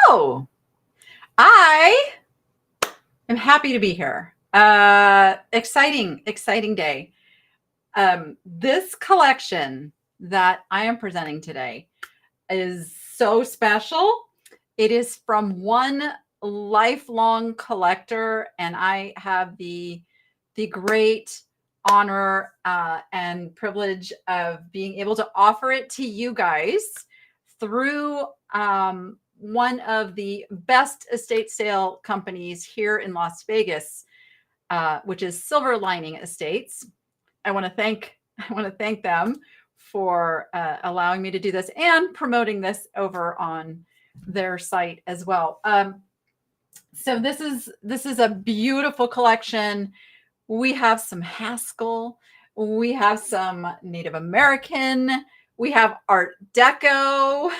Hello. I am happy to be here. Exciting day. This collection that I am presenting today is so special. It is from one lifelong collector, and I have the great honor and privilege of being able to offer it to you guys through one of the best estate sale companies here in Las Vegas, which is Silver Lining Estates. I want to thank them for allowing me to do this and promoting this over on their site as well. So this is a beautiful collection. We have some Haskell, we have some Native American, we have Art Deco,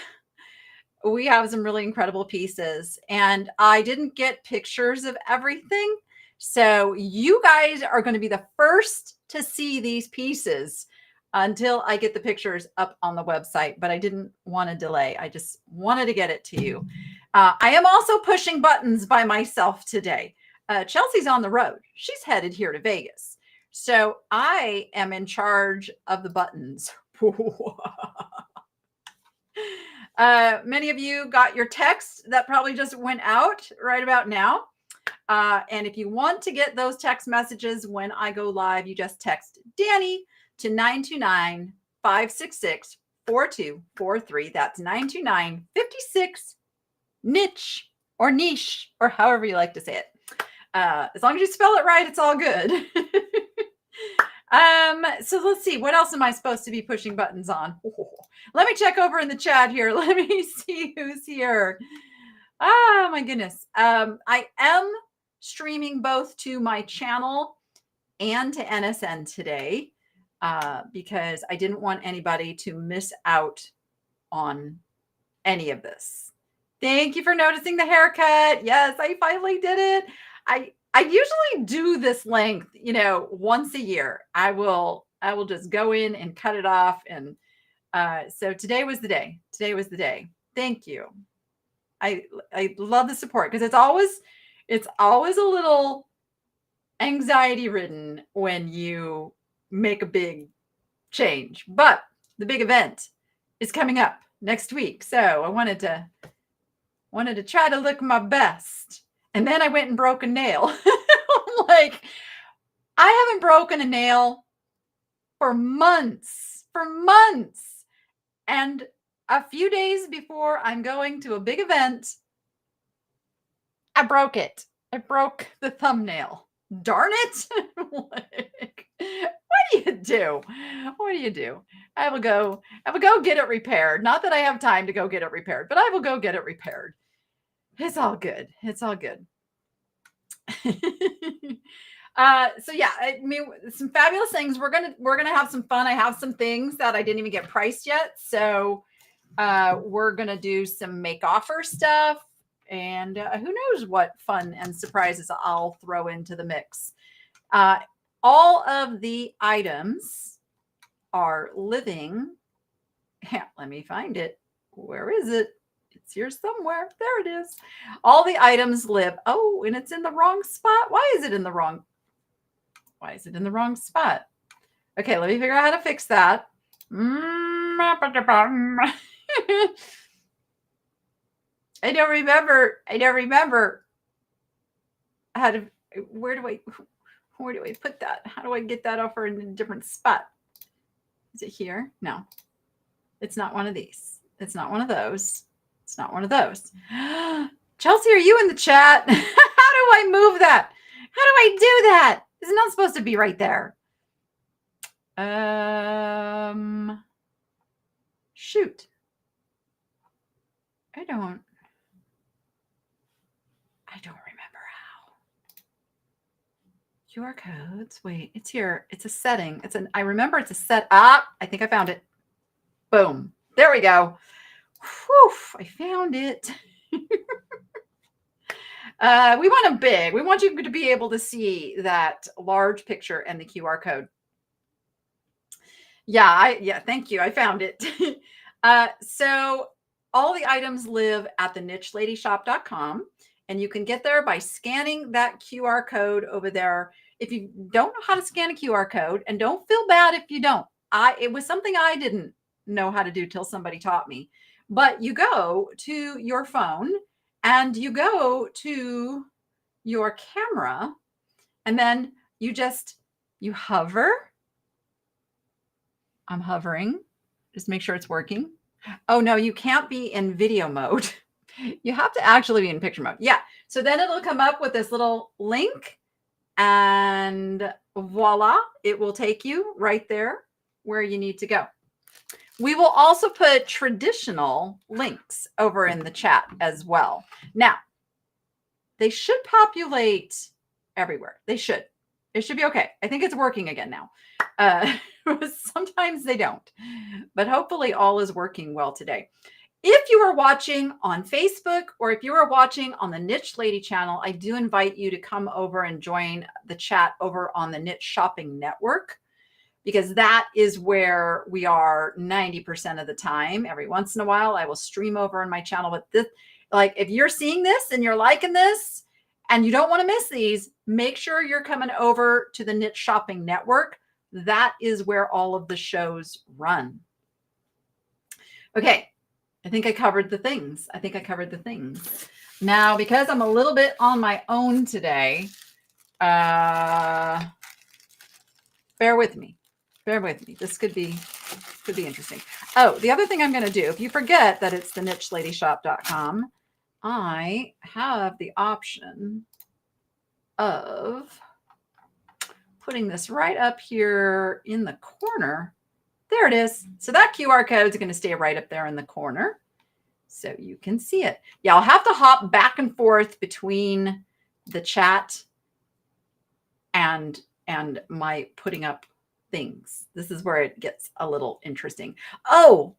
we have some really incredible pieces. And I didn't get pictures of everything. So you guys are going to be the first to see these pieces until I get the pictures up on the website, but I didn't want to delay. I just wanted to get it to you. I am also pushing buttons by myself today. Chelsea's on the road. She's headed here to Vegas. So I am in charge of the buttons. Many of you got your text that probably just went out right about now. And if you want to get those text messages when I go live, you just text Danny to 929-566-4243. That's 929-56 niche or niche or however you like to say it. As long as you spell it right, it's all good. So let's see, what else am I supposed to be pushing buttons on? Let me check over in the chat here. Let me see who's here. Oh my goodness. I am streaming both to my channel and to NSN today because I didn't want anybody to miss out on any of this. Thank you for noticing the haircut. Yes, I finally did it. I usually do this length, once a year. I will just go in and cut it off. And so today was the day. Today was the day. Thank you. I love the support because it's always a little anxiety ridden when you make a big change, but the big event is coming up next week. So I wanted to try to look my best. And then I went and broke a nail. Like, I haven't broken a nail for months. And a few days before I'm going to a big event, I broke it. I broke the thumbnail. Darn it. Like, what do you do? What do you do? I will go get it repaired. Not that I have time to go get it repaired, but I will go get it repaired. It's all good. It's all good. So yeah, I mean, some fabulous things. We're gonna have some fun. I have some things that I didn't even get priced yet. So we're gonna do some make offer stuff, and who knows what fun and surprises I'll throw into the mix. All of the items are living. Yeah, let me find it. Where is it? It's here somewhere. There it is. All the items live. Oh, and it's in the wrong spot. Why is it in the wrong spot? Okay, let me figure out how to fix that. I don't remember how to, where do I put that? How do I get that over in a different spot? Is it here? No, it's not one of these. It's not one of those. It's not one of those. Chelsea, are you in the chat? How do I move that? How do I do that? It's not supposed to be right there. Shoot. I don't remember how. QR codes. Wait, it's here. It's a setting. I remember it's a set. I think I found it. Boom. There we go. Whew, I found it. We want them big. We want you to be able to see that large picture and the QR code. Yeah, thank you. I found it. So all the items live at the nicheladyshop.com, and you can get there by scanning that QR code over there. If you don't know how to scan a QR code, and don't feel bad if you don't, it was something I didn't know how to do till somebody taught me. But you go to your phone and you go to your camera, and then you hover. I'm hovering. Just make sure it's working. Oh no, you can't be in video mode. You have to actually be in picture mode. Yeah. So then it'll come up with this little link, and voila, it will take you right there where you need to go. We will also put traditional links over in the chat as well. Now, they should populate everywhere. They should. It should be okay. I think it's working again now. Sometimes they don't, but hopefully all is working well today. If you are watching on Facebook, or if you are watching on the Niche Lady channel, I do invite you to come over and join the chat over on the Niche Shopping Network, because that is where we are 90% of the time. Every once in a while, I will stream over on my channel. But this, like, if you're seeing this and you're liking this and you don't want to miss these, make sure you're coming over to the Niche Shopping Network. That is where all of the shows run. Okay. I think I covered the things. Now, because I'm a little bit on my own today, bear with me. This could be interesting. Oh, the other thing I'm going to do, if you forget that it's the nicheladyshop.com, I have the option of putting this right up here in the corner. There it is. So that QR code is going to stay right up there in the corner, so you can see it. Yeah, I'll have to hop back and forth between the chat and my putting up things. This is where it gets a little interesting. Oh,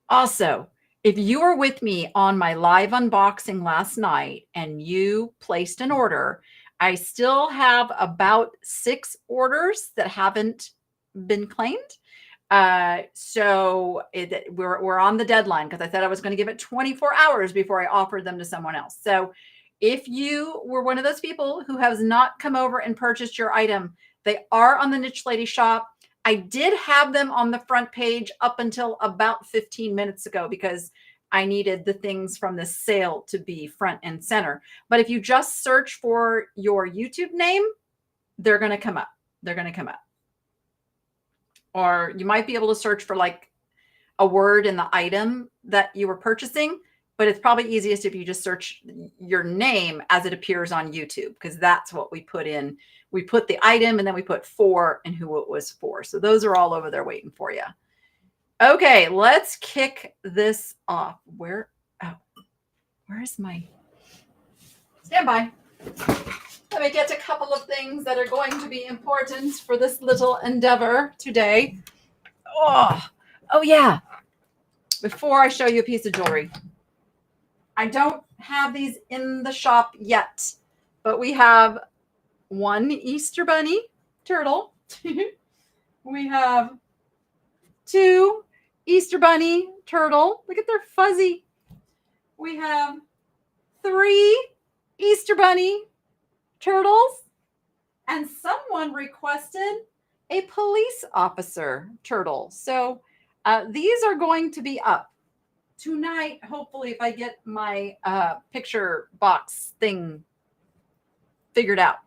also, if you were with me on my live unboxing last night and you placed an order, I still have about 6 orders that haven't been claimed. So we're on the deadline, because I said I was going to give it 24 hours before I offered them to someone else. So if you were one of those people who has not come over and purchased your item, they are on the Niche Lady Shop. I did have them on the front page up until about 15 minutes ago, because I needed the things from the sale to be front and center. But if you just search for your YouTube name, they're going to come up. Or you might be able to search for like a word in the item that you were purchasing, but it's probably easiest if you just search your name as it appears on YouTube, because that's what we put in. We put the item and then we put for and who it was for. So those are all over there waiting for you. Okay, let's kick this off. Where's my standby? Let me get a couple of things that are going to be important for this little endeavor today. Oh yeah. Before I show you a piece of jewelry, I don't have these in the shop yet, but we have one Easter bunny turtle. We have 2 Easter bunny turtle. Look at their fuzzy. We have 3 Easter bunny turtles, and someone requested a police officer turtle. So these are going to be up tonight, hopefully, if I get my picture box thing figured out.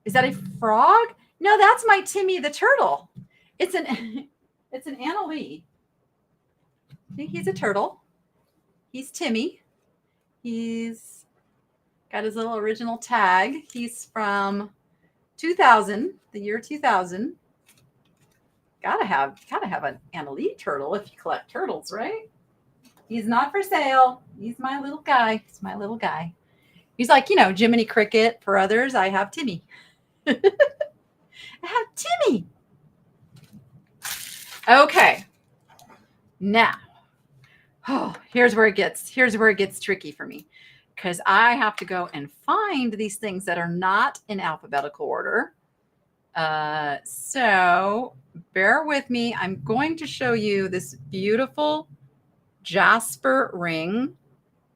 Is that a frog? No, that's my Timmy the turtle. It's an Annalee. I think he's a turtle. He's Timmy. He's got his little original tag. He's from 2000, the year 2000. Gotta have an Annalee turtle if you collect turtles, right? He's not for sale. He's my little guy. He's like, Jiminy Cricket for others. I have Timmy. I have Timmy. Okay. Now, here's where it gets tricky for me, because I have to go and find these things that are not in alphabetical order. So bear with me. I'm going to show you this beautiful jasper ring.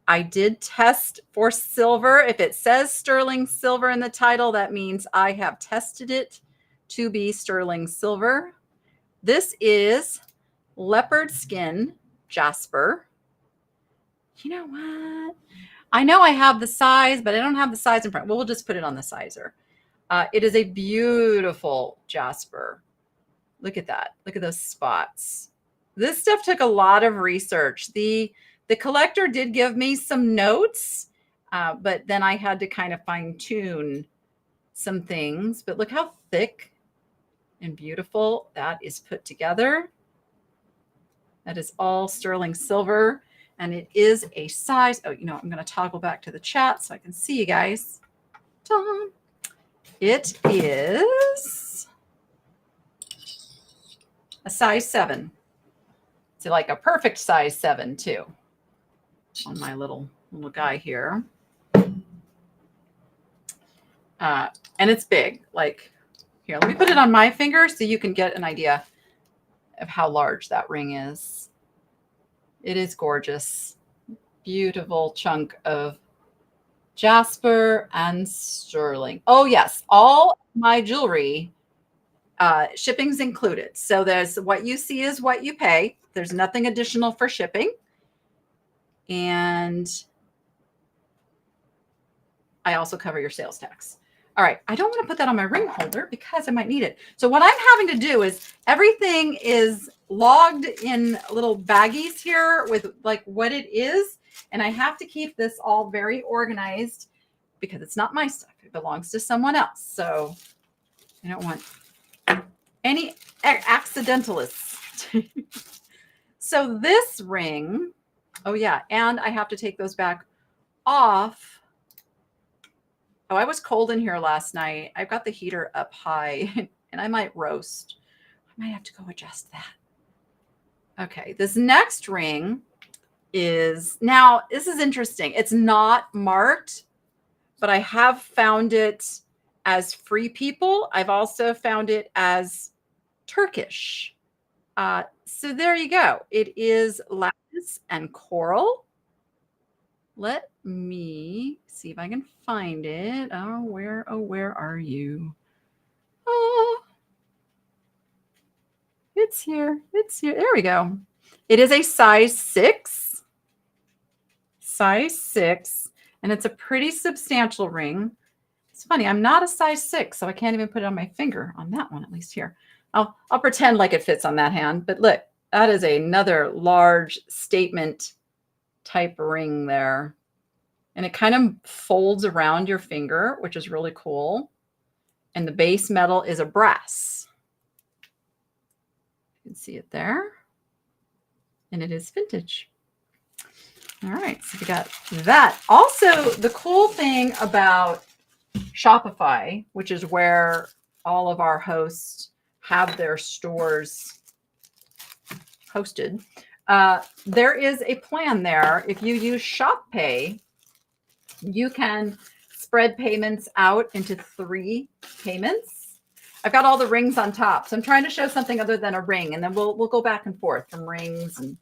I did test for silver. If it says sterling silver in the title, that means I have tested it to be sterling silver. This is leopard skin jasper. You know what? I know I have the size, but I don't have the size in front. Well, we'll just put it on the sizer. It is a beautiful jasper. Look at that. Look at those spots. This stuff took a lot of research. The collector did give me some notes, but then I had to kind of fine tune some things. But look how thick and beautiful that is put together. That is all sterling silver. And it is a size. Oh, you know, I'm going to toggle back to the chat so I can see you guys. It is a size 7. It's like a perfect size 7 too. On my little guy here. And it's big. Like, here, let me put it on my finger so you can get an idea of how large that ring is. It is gorgeous. Beautiful chunk of jasper and sterling. Oh, yes. All my jewelry, shipping's included. So there's what you see is what you pay. There's nothing additional for shipping. And I also cover your sales tax. All right. I don't want to put that on my ring holder because I might need it. So what I'm having to do is everything is logged in little baggies here with like what it is. And I have to keep this all very organized because it's not my stuff. It belongs to someone else. So I don't want any accidentalists. So this ring, oh yeah, and I have to take those back off. Oh, I was cold in here last night. I've got the heater up high and I might roast. I might have to go adjust that. Okay, this next ring is, now this is interesting. It's not marked, but I have found it as Free People. I've also found it as Turkish. So there you go. It is lapis and coral. Let me see if I can find it. Oh, where are you? Oh, it's here. It's here. There we go. It is a size 6. Size 6. And it's a pretty substantial ring. It's funny. I'm not a size 6, so I can't even put it on my finger on that one, at least here. I'll pretend like it fits on that hand. But look, that is another large statement type ring there. And it kind of folds around your finger, which is really cool. And the base metal is a brass. You can see it there. And it is vintage. All right, so we got that. Also, the cool thing about Shopify, which is where all of our hosts have their stores hosted, there is a plan there. If you use ShopPay, you can spread payments out into 3 payments. I've got all the rings on top. So I'm trying to show something other than a ring. And then we'll go back and forth from rings. And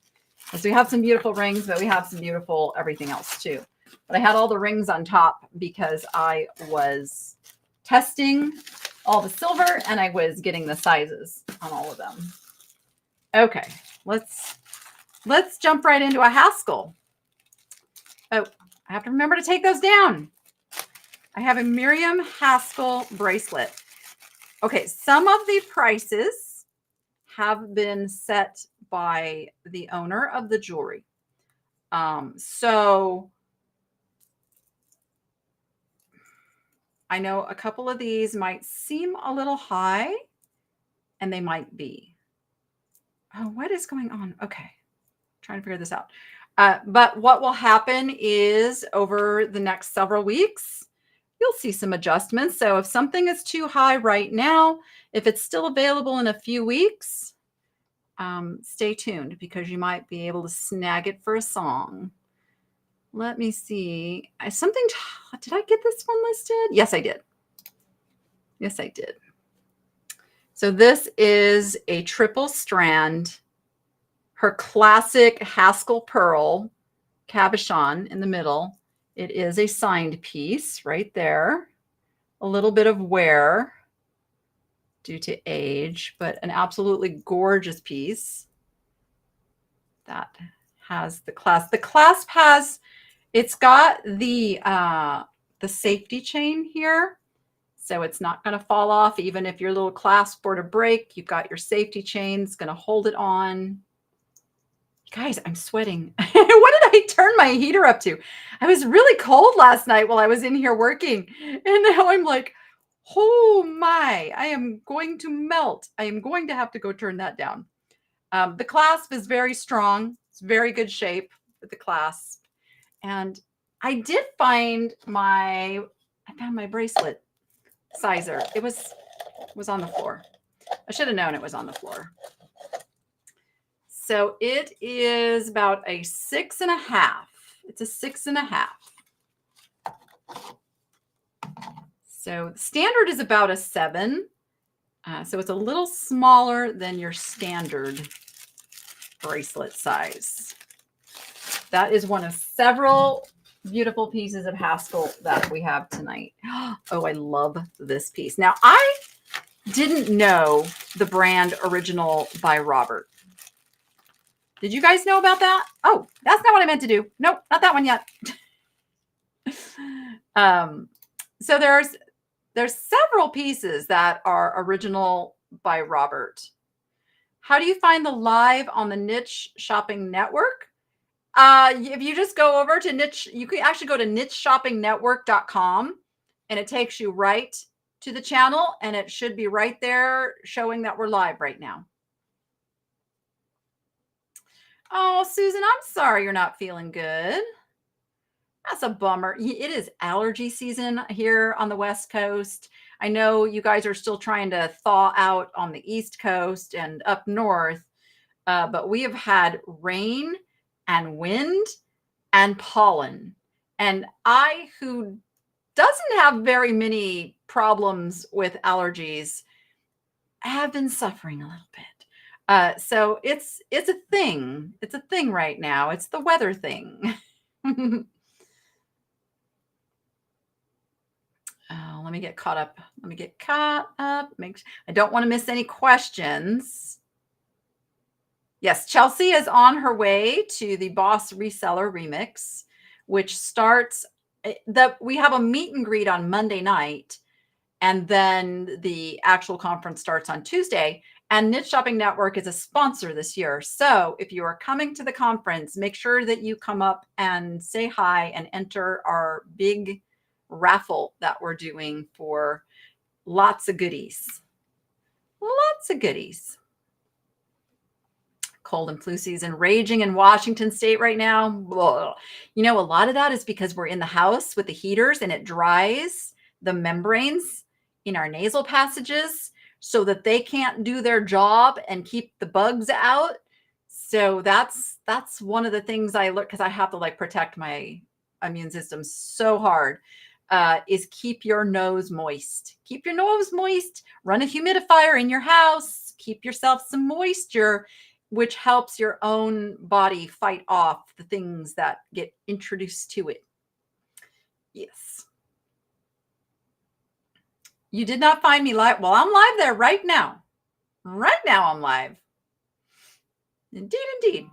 so we have some beautiful rings, but we have some beautiful everything else too. But I had all the rings on top because I was testing all the silver and I was getting the sizes on all of them. Okay, let's jump right into a Haskell. Oh, I have to remember to take those down. I have a Miriam Haskell bracelet. Okay, some of the prices have been set by the owner of the jewelry. So I know a couple of these might seem a little high, and they might be. Oh, what is going on? Okay, trying to figure this out. But what will happen is over the next several weeks, you'll see some adjustments. So if something is too high right now, if it's still available in a few weeks, stay tuned because you might be able to snag it for a song. Let me see. Did I get this one listed? Yes, I did. Yes, I did. So this is a triple strand her classic Haskell pearl cabochon in the middle. It is a signed piece right there. A little bit of wear due to age, but an absolutely gorgeous piece that has the clasp. The clasp has, it's got the safety chain here, so it's not going to fall off even if your little clasp were to break. You've got your safety chain. It's going to hold it on. Guys, I'm sweating. What did I turn my heater up to? I was really cold last night while I was in here working. And now I'm like, oh my, I am going to melt. I am going to have to go turn that down. The clasp is very strong. It's very good shape with the clasp. And I did find I found my bracelet sizer. It was on the floor. I should have known it was on the floor. So it is about a 6.5. It's a 6.5. So the standard is about a 7. So it's a little smaller than your standard bracelet size. That is one of several beautiful pieces of Haskell that we have tonight. Oh, I love this piece. Now, I didn't know the brand Original by Robert. Did you guys know about that? Oh, that's not what I meant to do. Nope, not that one yet. So there's several pieces that are Original by Robert. How do you find the live on the Niche Shopping Network? If you just go over to Niche, you can actually go to nicheshoppingnetwork.com and it takes you right to the channel, and it should be right there showing that we're live right now. Oh, Susan, I'm sorry you're not feeling good. That's a bummer. It is allergy season here on the West Coast. I know you guys are still trying to thaw out on the East Coast and up north, but we have had rain and wind and pollen. And I, who doesn't have very many problems with allergies, have been suffering a little bit. So it's a thing. It's a thing right now. It's the weather thing. Oh, let me get caught up. Let me get caught up. I don't want to miss any questions. Yes, Chelsea is on her way to the Boss Reseller Remix, which starts we have a meet and greet on Monday night, and then the actual conference starts on Tuesday. And Niche Shopping Network is a sponsor this year. So if you are coming to the conference, make sure that you come up and say hi and enter our big raffle that we're doing for lots of goodies. Lots of goodies. Cold and flu season raging in Washington State right now. Blah. You know, a lot of that is because we're in the house with the heaters and it dries the membranes in our nasal passages so that they can't do their job and keep the bugs out. So that's one of the things I look, because I have to like protect my immune system so hard, is keep your nose moist. Keep your nose moist. Run a humidifier in your house. Keep yourself some moisture, which helps your own body fight off the things that get introduced to it. Yes. You did not find me live. Well, I'm live there right now. Right now I'm live. Indeed, indeed.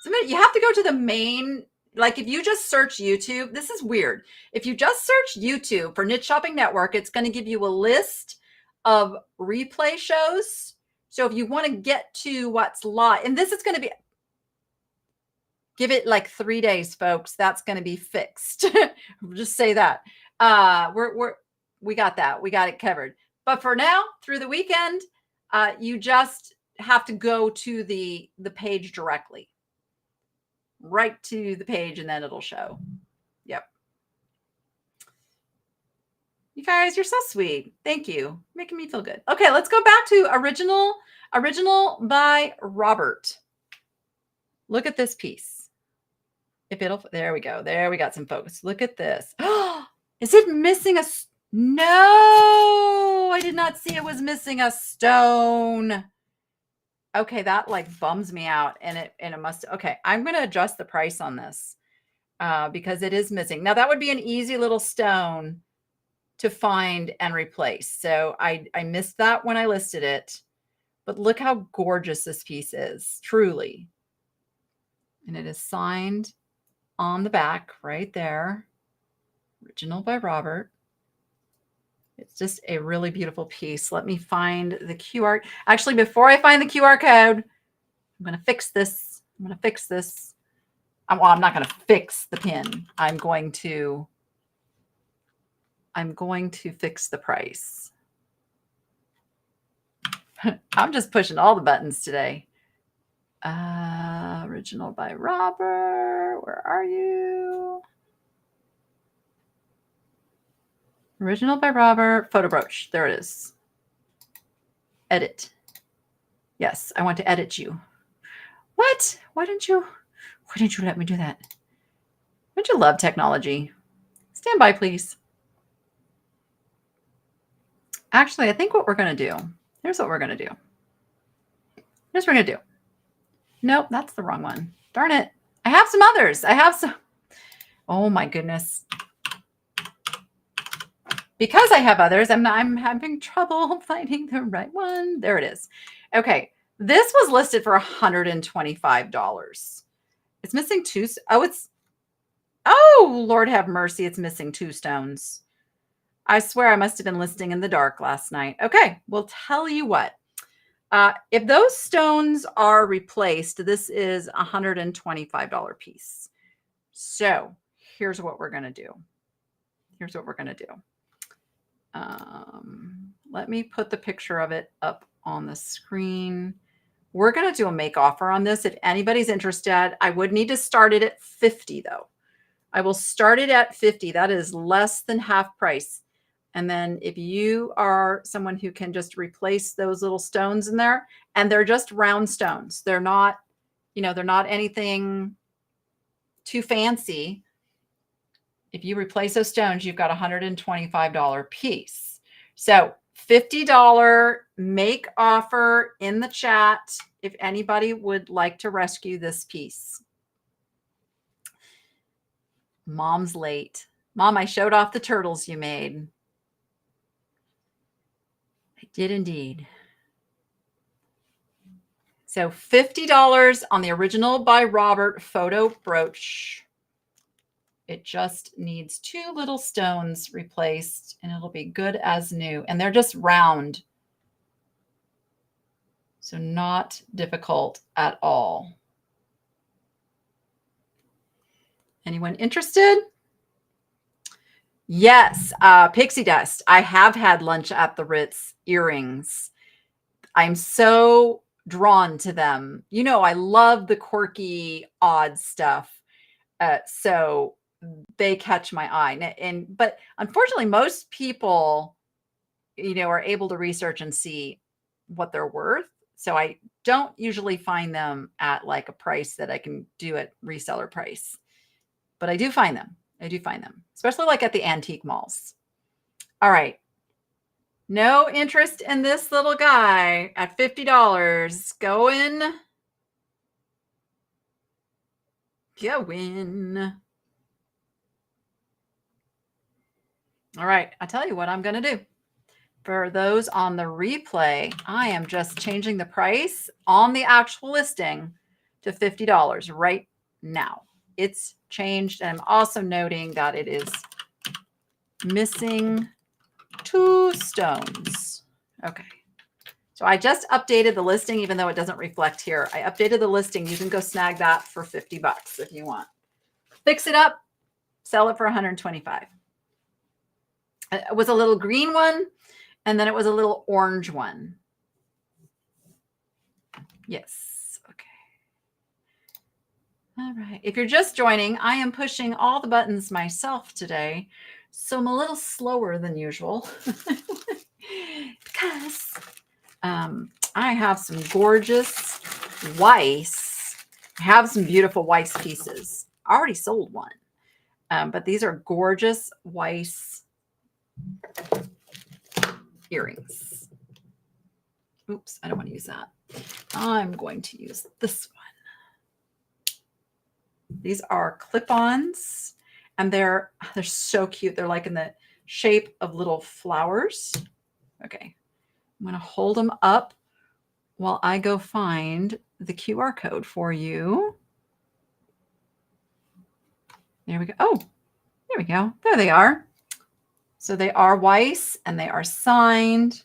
So you have to go to the main, like if you just search YouTube, this is weird. If you just search YouTube for Niche Shopping Network, it's going to give you a list of replay shows. So if you want to get to what's live, and this is going to be, give it like 3 days, folks. That's going to be fixed. Just say that. We got that. We got it covered. But for now, through the weekend, you just have to go to the page directly. Right to the page, and then it'll show. Yep. You guys, you're so sweet. Thank you. Making me feel good. Okay, let's go back to Original by Robert. Look at this piece. There we go. There we got some focus. Look at this. Is it missing a... No, I did not see it was missing a stone. Okay, that like bums me out, and it must. Okay, I'm going to adjust the price on this because it is missing. Now that would be an easy little stone to find and replace. So I missed that when I listed it, but look how gorgeous this piece is, truly. And it is signed on the back right there. Original by Robert. It's just a really beautiful piece. Let me find the QR. Actually, before I find the QR code, I'm going to fix this. I'm going to fix this. Well, I'm not going to fix the pin. I'm going to fix the price. I'm just pushing all the buttons today. Original by Robert. Where are you? Original by Robert. Photo brooch. There it is. Edit. Yes, I want to edit you. What? Why didn't you let me do that? Don't you love technology? Stand by, please. Actually, I think what we're going to do. Here's what we're going to do. Here's what we're going to do. Nope, that's the wrong one. Darn it. I have some others. I have some. Oh my goodness. Because I have others, I'm having trouble finding the right one. There it is. Okay. This was listed for $125. It's missing two. Oh, Lord have mercy. It's missing two stones. I swear I must have been listing in the dark last night. Okay. We'll tell you what. If those stones are replaced, this is a $125 piece. So here's what we're going to do. Here's what we're going to do. Let me put the picture of it up on the screen. We're going to do a make offer on this. If anybody's interested, I would need to start it at 50 though. I will start it at 50. That is less than half price. And then if you are someone who can just replace those little stones in there, and they're just round stones, they're not, they're not anything too fancy. If you replace those stones, you've got a $125 piece. So $50 make offer in the chat if anybody would like to rescue this piece. Mom's late. Mom, I showed off the turtles you made. I did indeed. So $50 on the original by Robert photo brooch. It just needs two little stones replaced and it'll be good as new. And they're just round. So not difficult at all. Anyone interested? Yes, pixie dust. I have had lunch at the Ritz earrings. I'm so drawn to them. I love the quirky, odd stuff. So they catch my eye. But unfortunately, most people, are able to research and see what they're worth. So I don't usually find them at like a price that I can do at reseller price. But I do find them. Especially like at the antique malls. All right. No interest in this little guy at $50. Going. All right. I'll tell you what I'm going to do. For those on the replay, I am just changing the price on the actual listing to $50 right now. It's changed. And I'm also noting that it is missing two stones. Okay. So I just updated the listing, even though it doesn't reflect here. I updated the listing. You can go snag that for $50 if you want. Fix it up, sell it for $125. It was a little green one, and then it was a little orange one. Yes. Okay. All right. If you're just joining, I am pushing all the buttons myself today. So I'm a little slower than usual because I have some gorgeous Weiss. I have some beautiful Weiss pieces. I already sold one, but these are gorgeous Weiss earrings. Oops, I don't want to use that. I'm going to use this one. These are clip-ons, and they're so cute. They're like in the shape of little flowers. Okay, I'm going to hold them up while I go find the QR code for you. There we go. Oh, there we go. There they are. So they are Weiss and they are signed.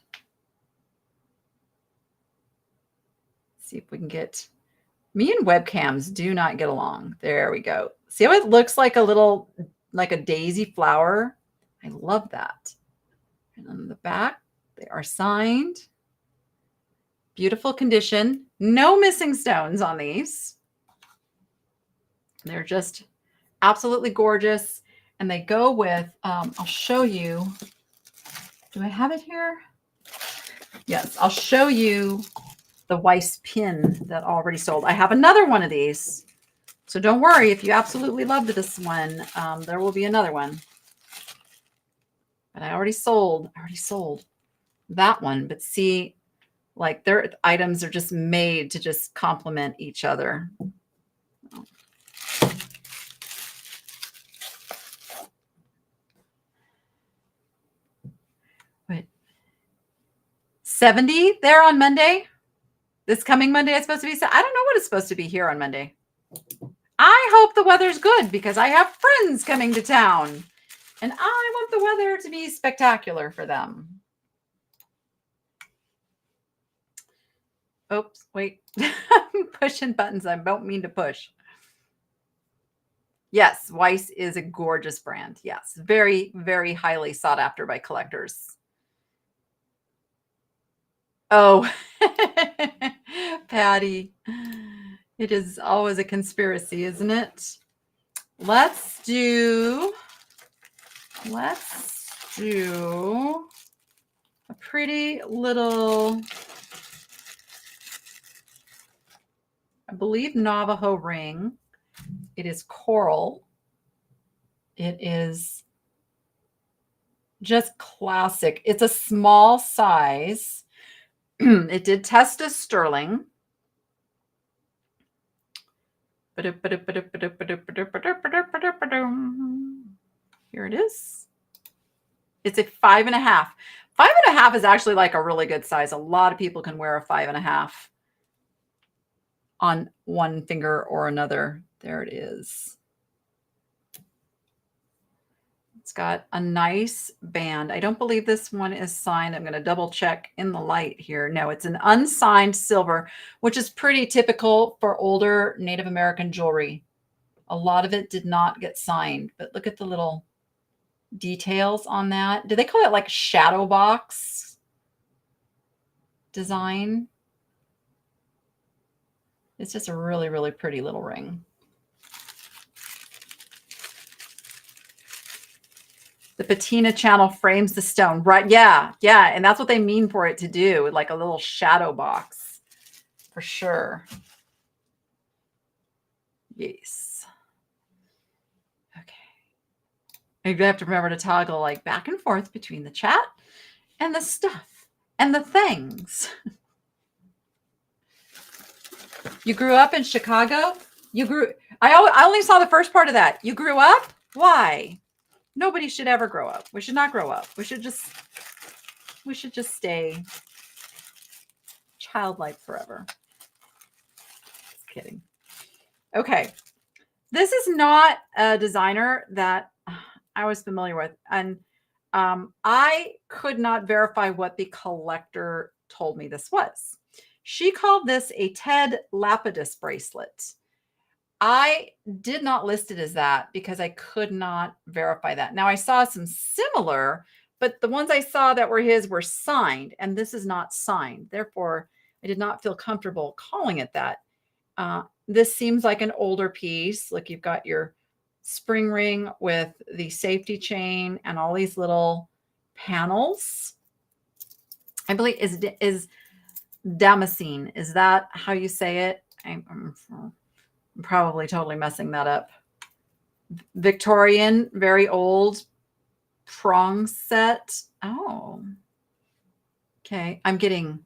Let's see if we can get, me and webcams do not get along. There we go. See how it looks like a little, like a daisy flower? I love that. And on the back, they are signed. Beautiful condition. No missing stones on these. They're just absolutely gorgeous. And they go with, I'll show you. Do I have it here? Yes, I'll show you the Weiss pin that already sold. I have another one of these. So don't worry if you absolutely loved this one. There will be another one. But I already sold that one. But see, like their items are just made to just complement each other. Wait. 70 there on Monday? This coming Monday is supposed to be. I don't know what it's supposed to be here on Monday. I hope the weather's good because I have friends coming to town and I want the weather to be spectacular for them. Oops, wait. I'm pushing buttons I don't mean to push. Yes, Weiss is a gorgeous brand. Yes, very, very highly sought after by collectors. Oh, Patty, it is always a conspiracy, isn't it? Let's do a pretty little, I believe, Navajo ring. It is coral. It is just classic. It's a small size. It did test as sterling. Here it is. It's a 5.5. 5.5 is actually like a really good size. A lot of people can wear a 5.5 on one finger or another. There it is. It's got a nice band. I don't believe this one is signed. I'm going to double check in the light here. No, it's an unsigned silver, which is pretty typical for older Native American jewelry. A lot of it did not get signed, but look at the little details on that. Do they call it like shadow box design? It's just a really, really pretty little ring. The patina channel frames the stone, right? Yeah, yeah. And that's what they mean for it to do, like a little shadow box for sure. Yes. Okay. You have to remember to toggle like back and forth between the chat and the stuff and the things. You grew up in Chicago? I only saw the first part of that. You grew up? Why? Nobody should ever grow up. We should not grow up. We should just stay childlike forever. Just kidding. Okay. This is not a designer that I was familiar with. And I could not verify what the collector told me this was. She called this a Ted Lapidus bracelet. I did not list it as that because I could not verify that. Now I saw some similar, but the ones I saw that were his were signed, and this is not signed. Therefore, I did not feel comfortable calling it that. This seems like an older piece. Look, you've got your spring ring with the safety chain and all these little panels. I believe is Damascene. Is that how you say it? I'm probably totally messing that up. Victorian, very old prong set. Oh, okay. I'm getting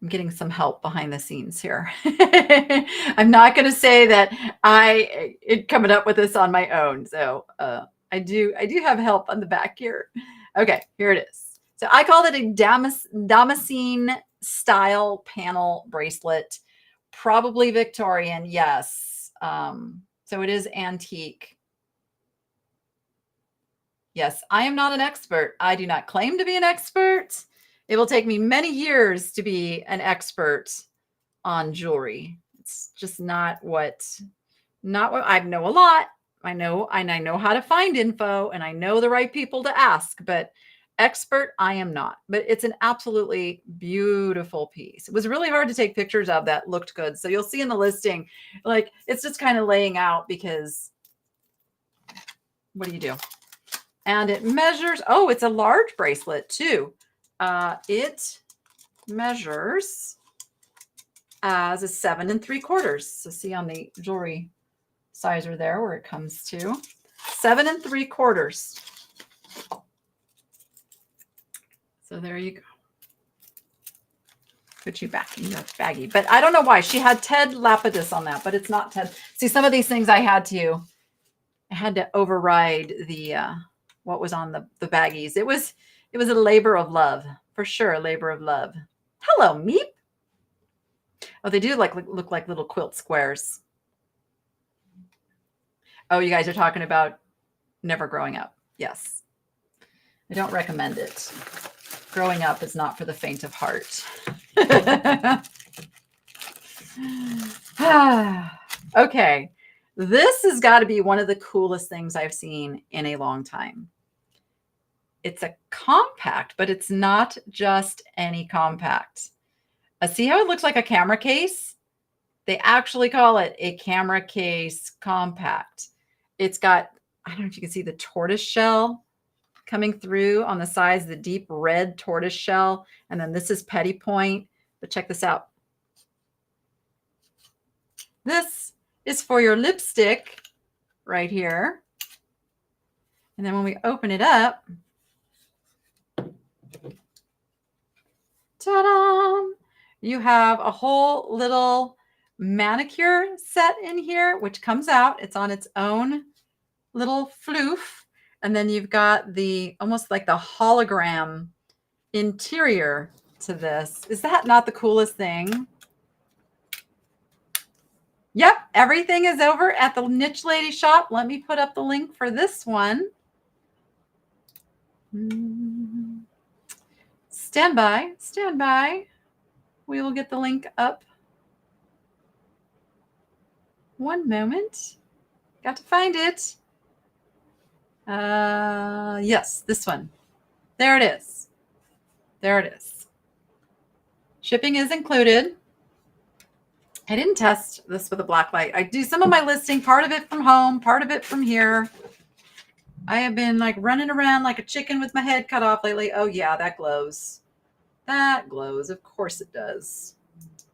I'm getting some help behind the scenes here. I'm not going to say that I coming up with this on my own. So I do have help on the back here. Okay, here it is. So I called it a Damascene style panel bracelet, probably Victorian. Yes. So it is antique. Yes, I am not an expert. I do not claim to be an expert. It will take me many years to be an expert on jewelry. It's just not what I know a lot. I know how to find info and I know the right people to ask, but expert I am not. But it's an absolutely beautiful piece. It was really hard to take pictures of that looked good. So you'll see in the listing, like it's just kind of laying out because what do you do? And it measures, oh, it's a large bracelet too. It measures as a 7 3/4. So see on the jewelry sizer there where it comes to 7 3/4. So there you go. Put you back in your baggie. But I don't know why she had Ted Lapidus on that, but it's not Ted. See, some of these things I had to override the what was on the baggies. It was a labor of love, for sure, a labor of love. Hello, Meep. Oh, they do look like little quilt squares. Oh, you guys are talking about never growing up. Yes. I don't recommend it. Growing up is not for the faint of heart. Okay. This has got to be one of the coolest things I've seen in a long time. It's a compact, but it's not just any compact. See how it looks like a camera case? They actually call it a camera case compact. It's got, I don't know if you can see the tortoise shell coming through on the sides, the deep red tortoise shell. And then this is petty point. But check this out. This is for your lipstick right here. And then when we open it up, ta-da! You have a whole little manicure set in here, which comes out. It's on its own little floof. And then you've got the almost like the hologram interior to this. Is that not the coolest thing? Yep, everything is over at the Niche Lady shop. Let me put up the link for this one. Stand by, stand by. We will get the link up. One moment. Got to find it. Yes, this one. There it is. There it is. Shipping is included. I didn't test this with a black light. I do some of my listing, part of it from home, part of it from here. I have been like running around like a chicken with my head cut off lately. Oh yeah, that glows. That glows. Of course it does.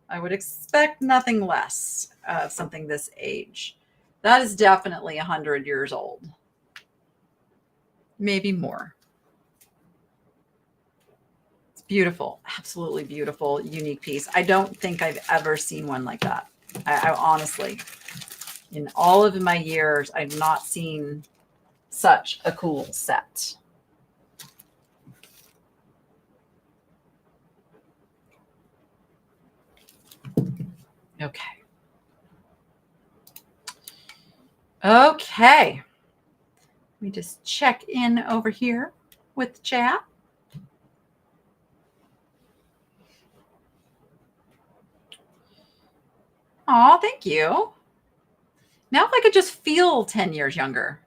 I would expect nothing less of something this age. That is definitely 100 years old. Maybe more. It's beautiful. Absolutely beautiful, unique piece. I don't think I've ever seen one like that. I honestly, in all of my years, I've not seen such a cool set. Okay. Okay. Let me just check in over here with the chat. Oh, thank you. Now if I could just feel 10 years younger.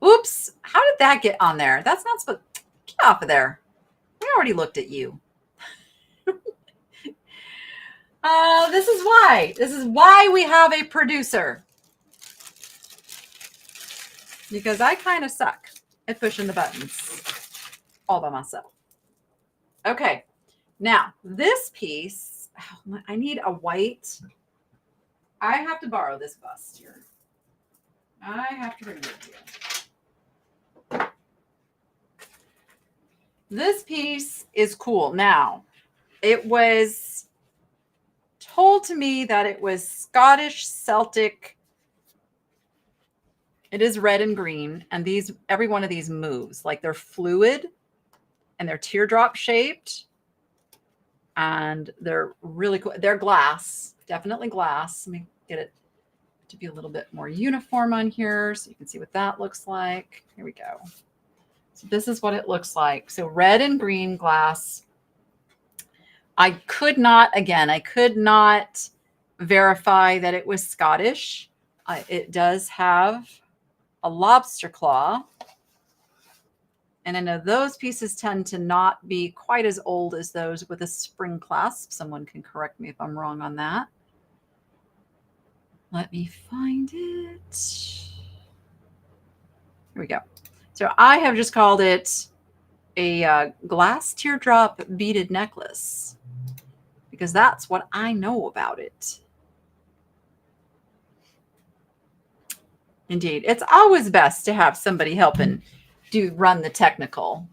Oops. How did that get on there? That's not supposed to get off of there. We already looked at you. This is why. This is why we have a producer. Because I kind of suck at pushing the buttons all by myself. Okay. Now, this piece, I need a white. I have to borrow this bust here. I have to bring it here. This piece is cool. Now, it was told to me that it was Scottish Celtic. It is red and green, and every one of these moves. Like they're fluid and they're teardrop shaped, and they're really cool. They're glass, definitely glass. Let me get it to be a little bit more uniform on here so you can see what that looks like. Here we go. So this is what it looks like. So red and green glass. I could not verify that it was Scottish. It does have a lobster claw. And I know those pieces tend to not be quite as old as those with a spring clasp. Someone can correct me if I'm wrong on that. Let me find it. Here we go. So I have just called it a glass teardrop beaded necklace because that's what I know about it. Indeed. It's always best to have somebody helping run the technical.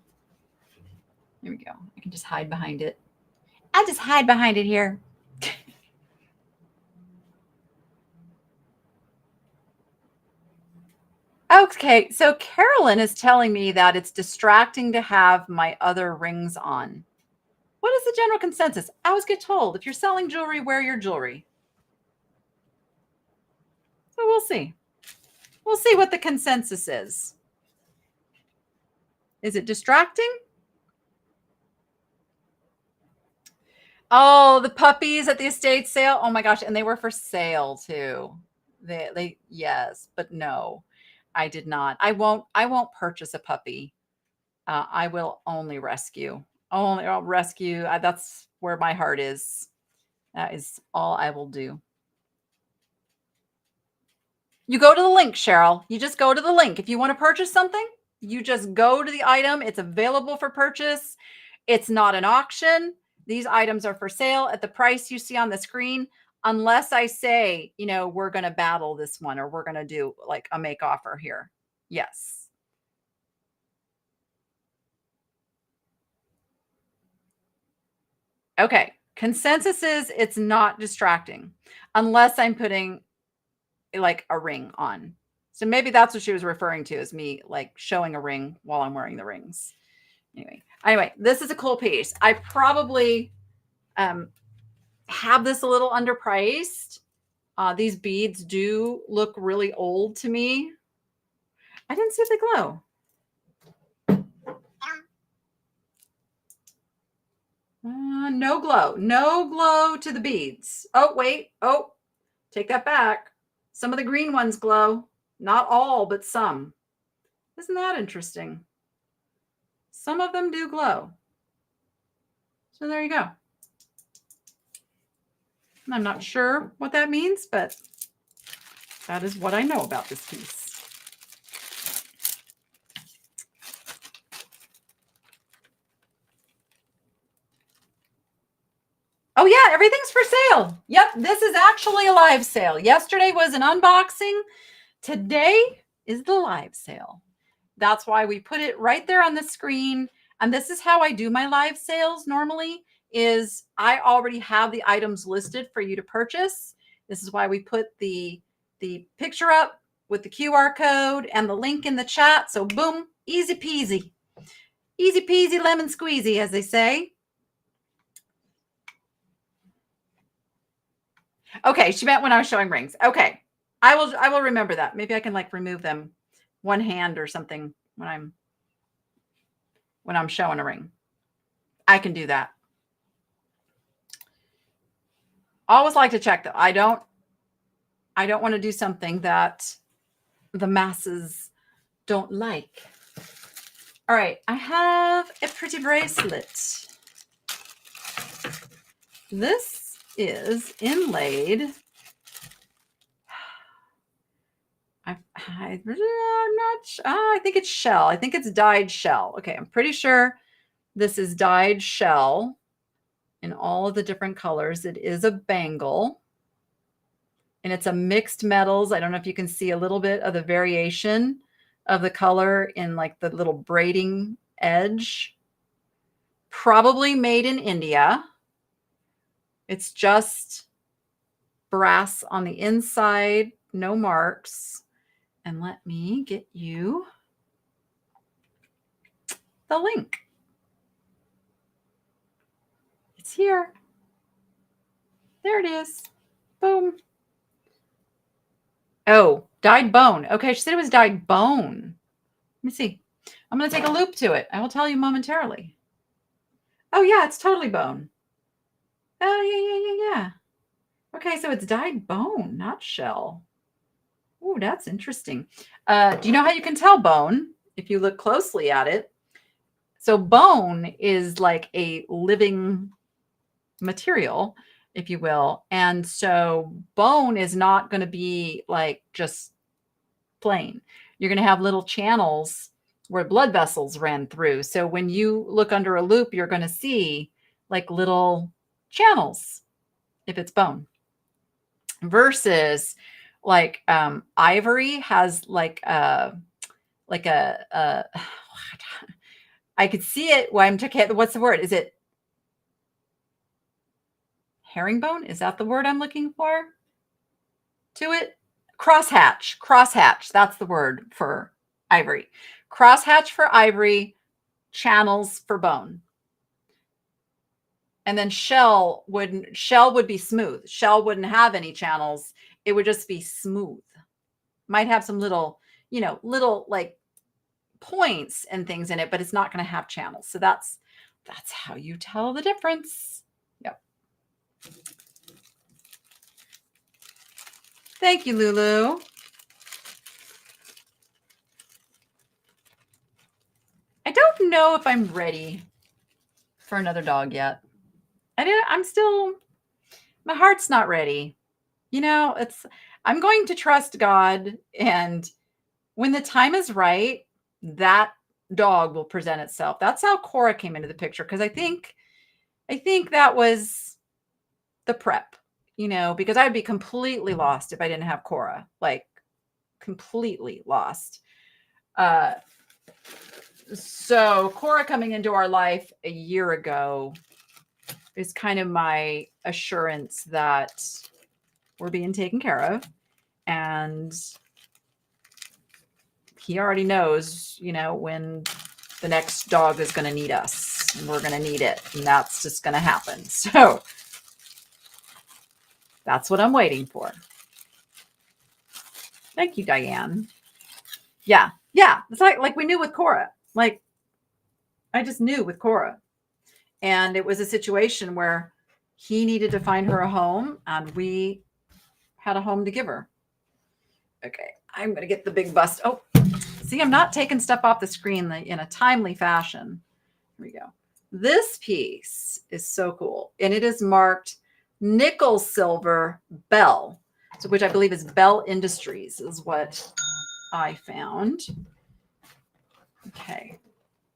There we go. I can just hide behind it. I'll just hide behind it here. Okay, so Carolyn is telling me that it's distracting to have my other rings on. What is the general consensus? I always get told if you're selling jewelry, wear your jewelry. So we'll see. We'll see what the consensus is. Is it distracting? Oh, the puppies at the estate sale. Oh my gosh. And they were for sale too. They yes, but no, I did not. I won't purchase a puppy. I will only rescue. I'll rescue. That's where my heart is. That is all I will do. You go to the link, Cheryl. You just go to the link. If you want to purchase something, you just go to the item. It's available for purchase. It's not an auction. These items are for sale at the price you see on the screen, unless I say, we're going to battle this one or we're going to do like a make offer here. Yes. Okay. Consensus is it's not distracting unless I'm putting like a ring on. So maybe that's what she was referring to as me like showing a ring while I'm wearing the rings. Anyway, this is a cool piece. I probably have this a little underpriced. These beads do look really old to me. I didn't see if they glow. No glow. No glow to the beads. Oh, wait. Oh, take that back. Some of the green ones glow. Not all, but some. Isn't that interesting? Some of them do glow. So there you go. I'm not sure what that means, but that is what I know about this piece. Oh yeah, everything's for sale. Yep, this is actually a live sale. Yesterday was an unboxing. Today is the live sale. That's why we put it right there on the screen. And this is how I do my live sales normally is I already have the items listed for you to purchase. This is why we put the picture up with the QR code and the link in the chat. So boom, easy peasy. Easy peasy lemon squeezy, as they say. Okay, she meant when I was showing rings. Okay. I will remember that. Maybe I can like remove them one hand or something when I'm showing a ring. I can do that. Always like to check though. I don't want to do something that the masses don't like. All right, I have a pretty bracelet. This is inlaid. I'm not sure. I think it's shell. I think it's dyed shell. Okay, I'm pretty sure this is dyed shell in all of the different colors. It is a bangle. And it's a mixed metals. I don't know if you can see a little bit of the variation of the color in like the little braiding edge. Probably made in India. It's just brass on the inside, no marks. And let me get you the link. It's here. There it is. Boom. Oh, dyed bone. Okay, she said it was dyed bone. Let me see. I'm going to take a loop to it. I will tell you momentarily. Oh, yeah, it's totally bone. Oh, yeah. Okay, so it's dyed bone, not shell. Oh, that's interesting. Do you know how you can tell bone if you look closely at it? So bone is like a living material, if you will. And so bone is not going to be like just plain. You're going to have little channels where blood vessels ran through. So when you look under a loop, you're going to see like little channels if it's bone. Versus like ivory has like a I could see it when I'm talking. What's the word? Is it herringbone? Is that the word I'm looking for? To it? Crosshatch. Crosshatch. That's the word for ivory. Crosshatch for ivory, channels for bone. And then shell would be smooth. Shell wouldn't have any channels. It would just be smooth. Might have some little, little like points and things in it, but it's not going to have channels. So that's how you tell the difference. Yep. Thank you, Lulu. I don't know if I'm ready for another dog yet. My heart's not ready. I'm going to trust God, and when the time is right, that dog will present itself. That's how Cora came into the picture, because I think that was the prep, because I'd be completely lost if I didn't have Cora, like completely lost. So Cora coming into our life a year ago is kind of my assurance that we're being taken care of. And he already knows, when the next dog is going to need us, and we're going to need it. And that's just going to happen. So that's what I'm waiting for. Thank you, Diane. Yeah. It's like we knew with Cora. Like, I just knew with Cora. And it was a situation where he needed to find her a home, and we had a home to give her. Okay, I'm going to get the big bust. Oh, see, I'm not taking stuff off the screen in a timely fashion. Here we go. This piece is so cool. And it is marked nickel silver Bell, which I believe is Bell Industries is what I found. Okay.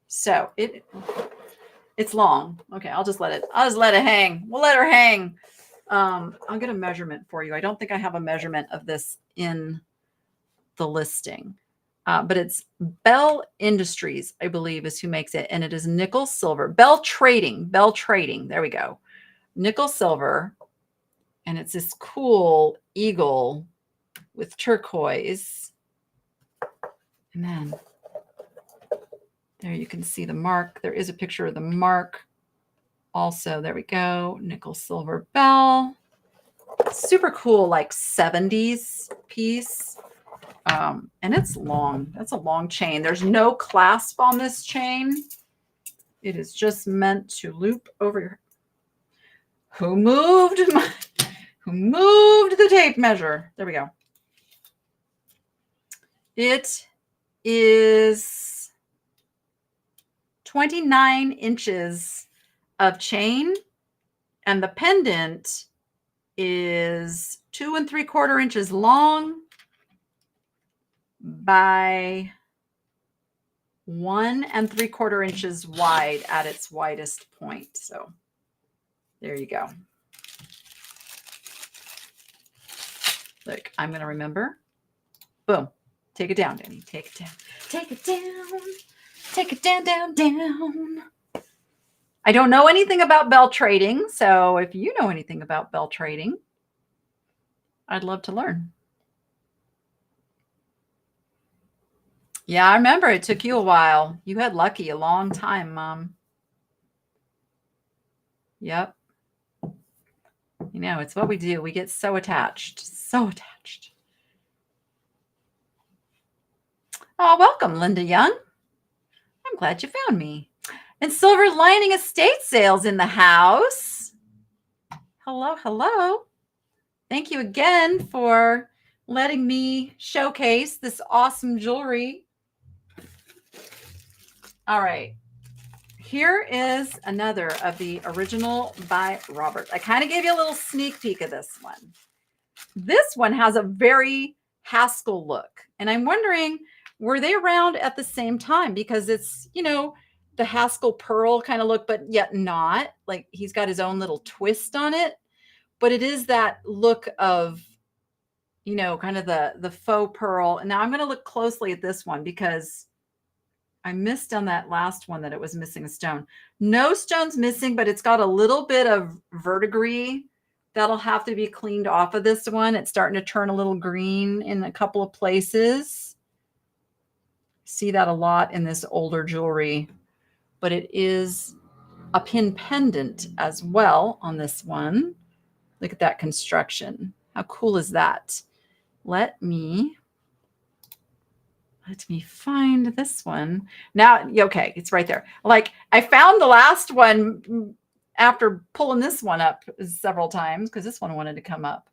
So it's long. Okay, I'll just let it hang. We'll let her hang. I'll get a measurement for you. I don't think I have a measurement of this in the listing. But it's Bell Industries, I believe, is who makes it. And it is nickel silver. Bell Trading. There we go. Nickel silver. And it's this cool eagle with turquoise. And then there you can see the mark. There is a picture of the mark. Also, there we go. Nickel silver bell. Super cool, like 70s piece. And it's long. That's a long chain. There's no clasp on this chain. It is just meant to loop over your... Who moved the tape measure? There we go. It is 29 inches of chain, and the pendant is 2 3/4 inches long by 1 3/4 inches wide at its widest point. So there you go. Look, I'm going to remember. Boom. Take it down, Danny. Take it down. Take it down. Take it down, down. I don't know anything about Bell Trading. So if you know anything about Bell Trading, I'd love to learn. Yeah, I remember it took you a while. You had lucky a long time, Mom. Yep. You know, it's what we do. We get so attached, so attached. Oh, welcome, Linda Young. I'm glad you found me. And Silver Lining Estate Sales in the house. Hello, hello. Thank you again for letting me showcase this awesome jewelry. All right. Here is another of the original by Robert. I kind of gave you a little sneak peek of this one. This one has a very Haskell look. And I'm wondering, were they around at the same time? Because it's, you know, the Haskell pearl kind of look, but yet not. Like he's got his own little twist on it. But it is that look of, you know, kind of the faux pearl. And now I'm going to look closely at this one because I missed on that last one that it was missing a stone. No stones missing, but it's got a little bit of verdigris that'll have to be cleaned off of this one. It's starting to turn a little green in a couple of places. See that a lot in this older jewelry, but it is a pin pendant as well on this one. Look at that construction. How cool is that? Let me find this one. Now, okay, it's right there. Like I found the last one after pulling this one up several times because this one wanted to come up.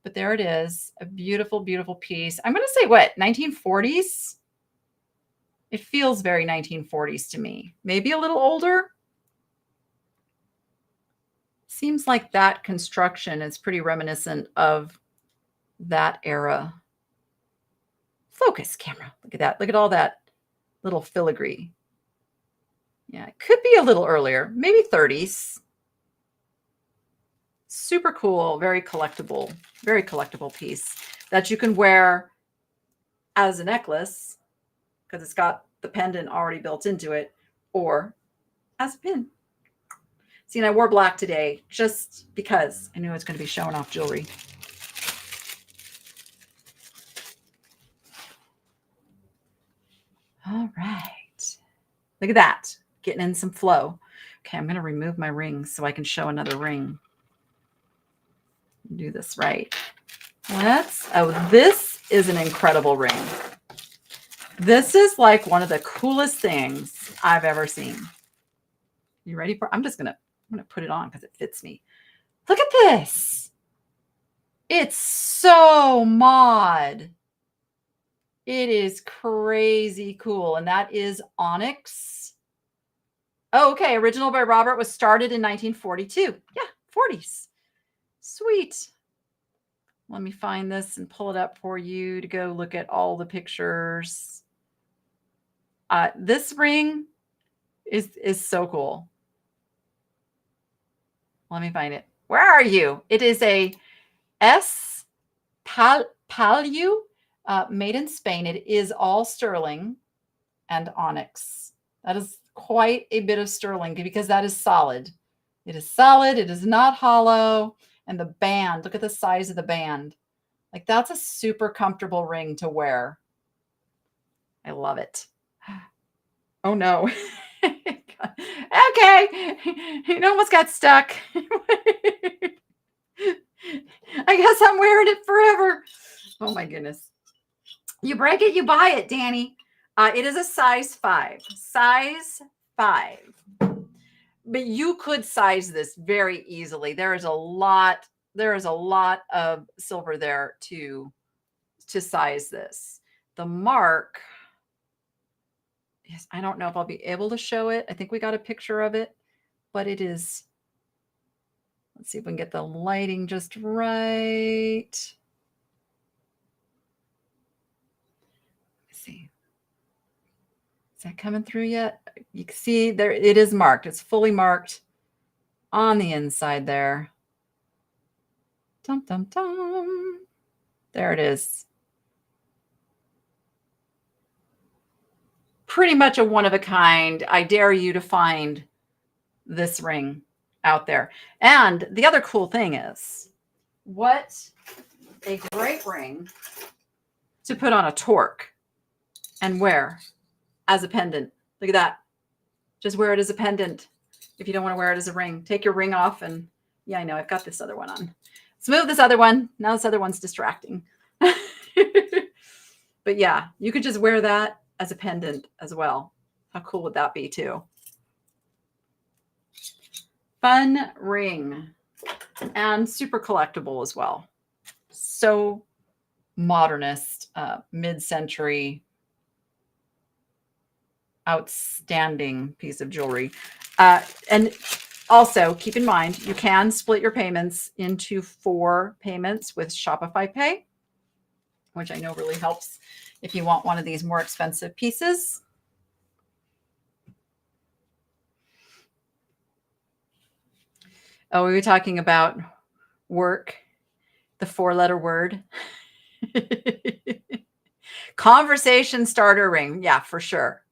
But there it is. A beautiful, beautiful piece. I'm going to say what, 1940s? It feels very 1940s to me. Maybe a little older. Seems like that construction is pretty reminiscent of that era. Focus camera. Look at that. Look at all that little filigree. Yeah, it could be a little earlier, maybe 30s. Super cool, very collectible piece that you can wear as a necklace because it's got the pendant already built into it, or as a pin. See, and I wore black today just because I knew I was going to be showing off jewelry. All right. Look at that. Getting in some flow. Okay, I'm going to remove my ring so I can show another ring. Do this right. This is an incredible ring. This is like one of the coolest things I've ever seen. You ready for it? I'm going to put it on because it fits me. Look at this. It's so mod. It is crazy cool. And that is onyx. Oh, okay. Original by Robert was started in 1942. Yeah, 40s. Sweet. Let me find this and pull it up for you to go look at all the pictures. This ring is so cool. Let me find it. Where are you? It is a S. Palu, made in Spain. It is all sterling and onyx. That is quite a bit of sterling because that is solid. It is solid. It is not hollow. And the band, look at the size of the band. Like that's a super comfortable ring to wear. I love it. Oh no. Okay. It almost got stuck. I guess I'm wearing it forever. Oh my goodness. You break it, you buy it, Danny. It is a size 5. Size 5. But you could size this very easily. There is a lot of silver there to size this. The mark, yes, I don't know if I'll be able to show it. I think we got a picture of it, but it is, let's see if we can get the lighting just right. Let's see. Is that coming through yet? You can see there, it is marked. It's fully marked on the inside there. Dum, dum, dum. There it is. Pretty much a one of a kind. I dare you to find this ring out there. And the other cool thing is, what a great ring to put on a torque and wear as a pendant. Look at that. Just wear it as a pendant. If you don't want to wear it as a ring, take your ring off. And yeah, I know I've got this other one on. Let's move this other one. Now this other one's distracting. But yeah, you could just wear that as a pendant as well. How cool would that be too? Fun ring and super collectible as well. So modernist, mid-century, outstanding piece of jewelry. And also keep in mind, you can split your payments into 4 payments with Shopify Pay, which I know really helps if you want one of these more expensive pieces. Oh, we were talking about work, the 4-letter word. Conversation starter ring. Yeah, for sure.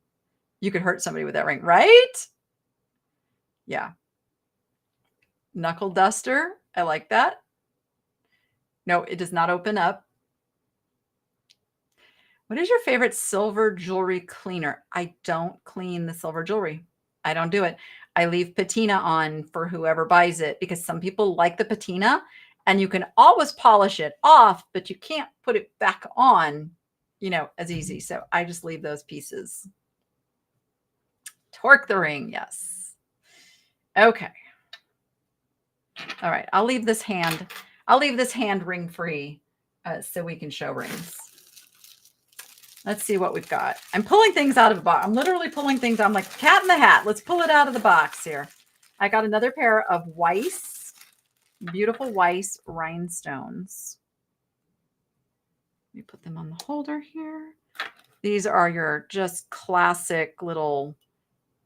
You could hurt somebody with that ring, right? Yeah. Knuckle duster. I like that. No, it does not open up. What is your favorite silver jewelry cleaner? I don't clean the silver jewelry. I don't do it. I leave patina on for whoever buys it because some people like the patina and you can always polish it off, but you can't put it back on, as easy. So I just leave those pieces. Torque the ring. Yes. Okay. All right. I'll leave this hand ring free so we can show rings. Let's see what we've got. I'm pulling things out of the box. I'm literally pulling things. I'm like cat in the hat. Let's pull it out of the box here. I got another pair of Weiss, beautiful Weiss rhinestones. Let me put them on the holder here. These are your just classic little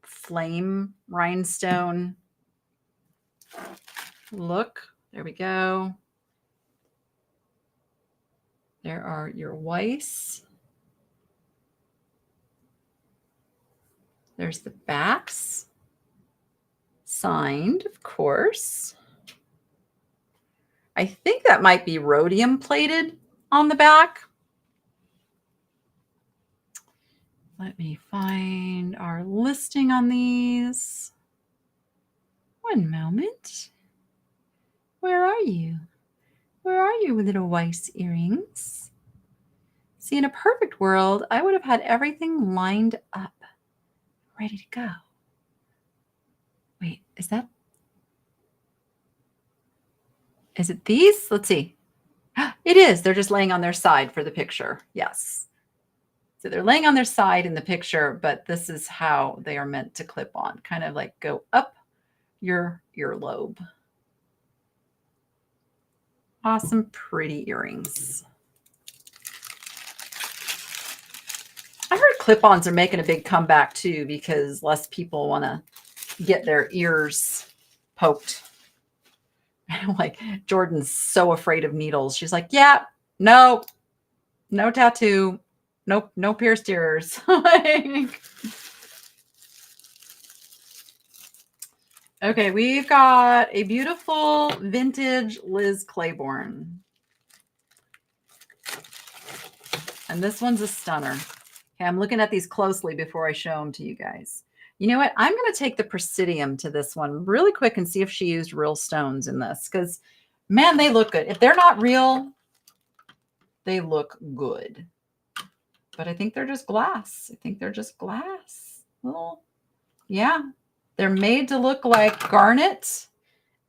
flame rhinestone look. There we go. There are your Weiss. There's the backs. Signed, of course. I think that might be rhodium plated on the back. Let me find our listing on these. One moment. Where are you? Where are you, little Weiss earrings? See, in a perfect world, I would have had everything lined up, ready to go. Wait, is it these? Let's see. It is. They're just laying on their side for the picture. Yes. So they're laying on their side in the picture, but this is how they are meant to clip on, kind of like go up your earlobe. Awesome, pretty earrings. I heard clip-ons are making a big comeback too because less people want to get their ears poked. Like Jordan's so afraid of needles. She's like, yeah, no tattoo. Nope, no pierced ears. Okay, we've got a beautiful vintage Liz Claiborne. And this one's a stunner. Okay, I'm looking at these closely before I show them to you guys. You know what? I'm going to take the Presidium to this one really quick and see if she used real stones in this because, man, they look good. If they're not real, they look good. But I think they're just glass. Little, yeah. They're made to look like garnet.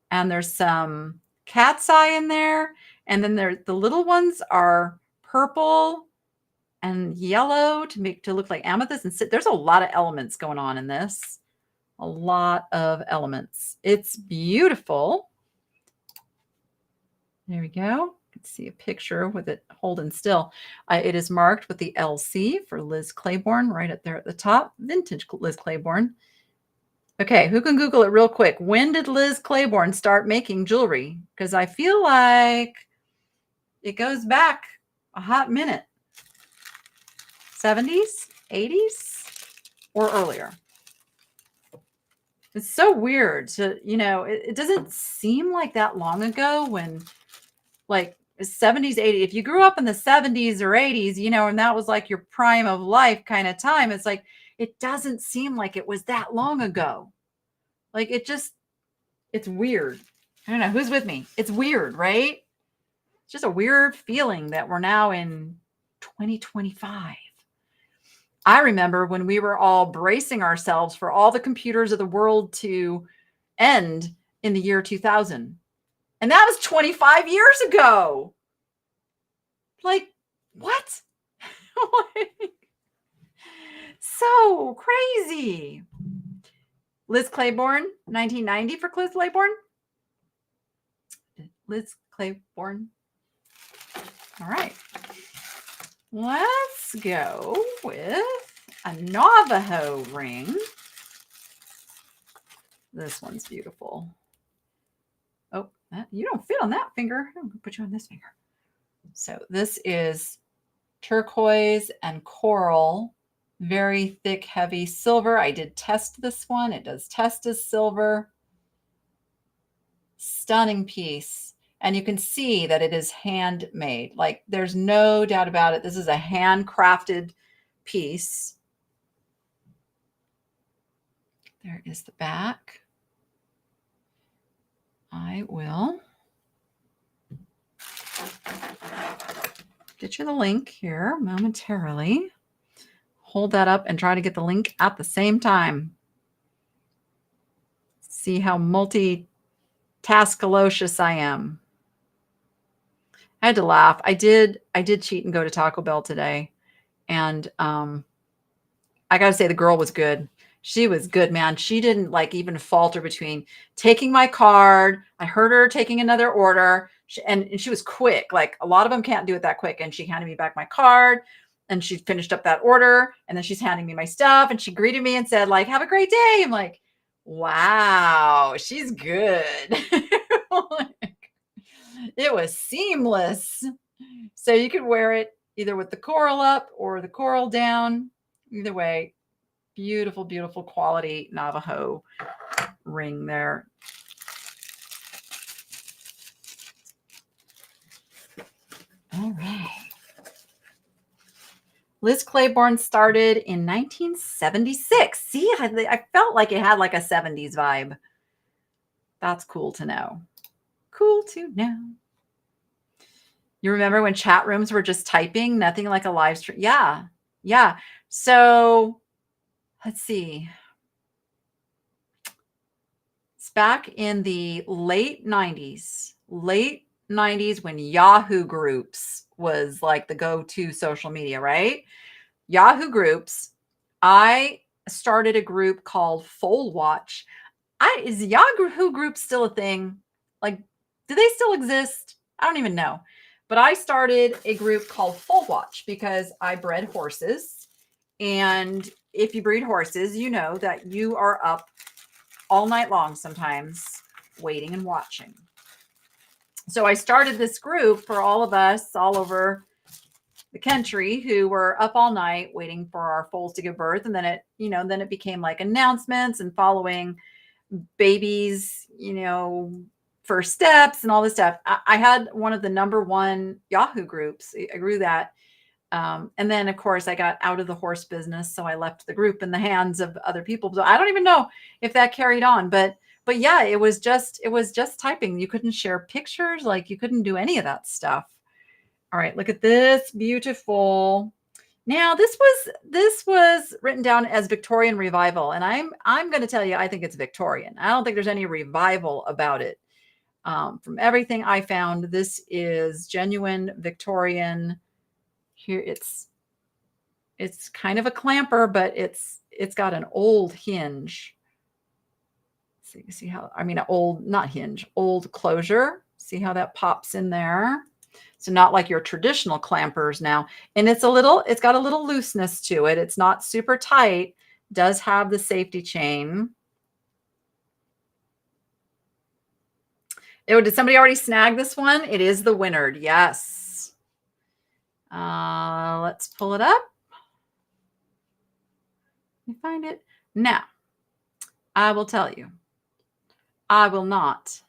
And there's some cat's eye in there. And then the little ones are purple and yellow to look like amethyst. And there's a lot of elements going on in this. A lot of elements. It's beautiful. There we go. You can see a picture with it holding still. It is marked with the LC for Liz Claiborne right up there at the top. Vintage Liz Claiborne. Okay, who can Google it real quick? When did Liz Claiborne start making jewelry? Because I feel like it goes back a hot minute. 70s, 80s, or earlier. It's so weird to, it doesn't seem like that long ago when, like, 70s, 80s. If you grew up in the 70s or 80s, and that was like your prime of life kind of time, it's like, it doesn't seem like it was that long ago. Like it's weird. I don't know. Who's with me? It's weird, right? It's just a weird feeling that we're now in 2025. I remember when we were all bracing ourselves for all the computers of the world to end in the year 2000. And that was 25 years ago. Like, what? So crazy. Liz Claiborne, 1990 for Liz Claiborne. Liz Claiborne. All right. Let's go with a Navajo ring. This one's beautiful. Oh, you don't fit on that finger. I'm going to put you on this finger. So this is turquoise and coral, very thick, heavy silver. I did test this one. It does test as silver. Stunning piece. And you can see that it is handmade. Like, there's no doubt about it. This is a handcrafted piece. There is the back. I will get you the link here momentarily. Hold that up and try to get the link at the same time. See how multi-taskalocious I am. I had to laugh. I did cheat and go to Taco Bell today. And I got to say, the girl was good. She was good, man. She didn't like even falter between taking my card. I heard her taking another order, and she was quick. Like, a lot of them can't do it that quick. And she handed me back my card, and she finished up that order, and then she's handing me my stuff, and she greeted me and said, like, "Have a great day." I'm like, wow, she's good. It was seamless. So you could wear it either with the coral up or the coral down. Either way, beautiful, beautiful quality Navajo ring there. All right. Liz Claiborne started in 1976. See, I felt like it had like a 70s vibe. That's cool to know. Cool to know. You remember when chat rooms were just typing, nothing like a live stream? Yeah. Yeah. So let's see. It's back in the late 90s when Yahoo Groups was like the go-to social media, right? Yahoo Groups. I started a group called Fold Watch. Is Yahoo Group still a thing? Like, do they still exist? I don't even know. But I started a group called Fold Watch because I bred horses. And if you breed horses, you know that you are up all night long sometimes waiting and watching. So I started this group for all of us all over the country who were up all night waiting for our foals to give birth. And then it became like announcements and following babies, first steps and all this stuff. I had one of the #1 Yahoo groups. I grew that. And then of course I got out of the horse business. So I left the group in the hands of other people. So I don't even know if that carried on, but yeah, it was just typing. You couldn't share pictures. Like, you couldn't do any of that stuff. All right, look at this beautiful. Now this was written down as Victorian revival, and I'm going to tell you, I think it's Victorian. I don't think there's any revival about it. From everything I found, this is genuine Victorian. Here it's kind of a clamper, but it's got an old hinge. See how, old, not hinge, old closure. See how that pops in there. So not like your traditional clampers now. And it's got a little looseness to it. It's not super tight. Does have the safety chain. Did somebody already snag this one? It is the Winard. Yes. Let's pull it up. Let me find it. Now, I will tell you, I will not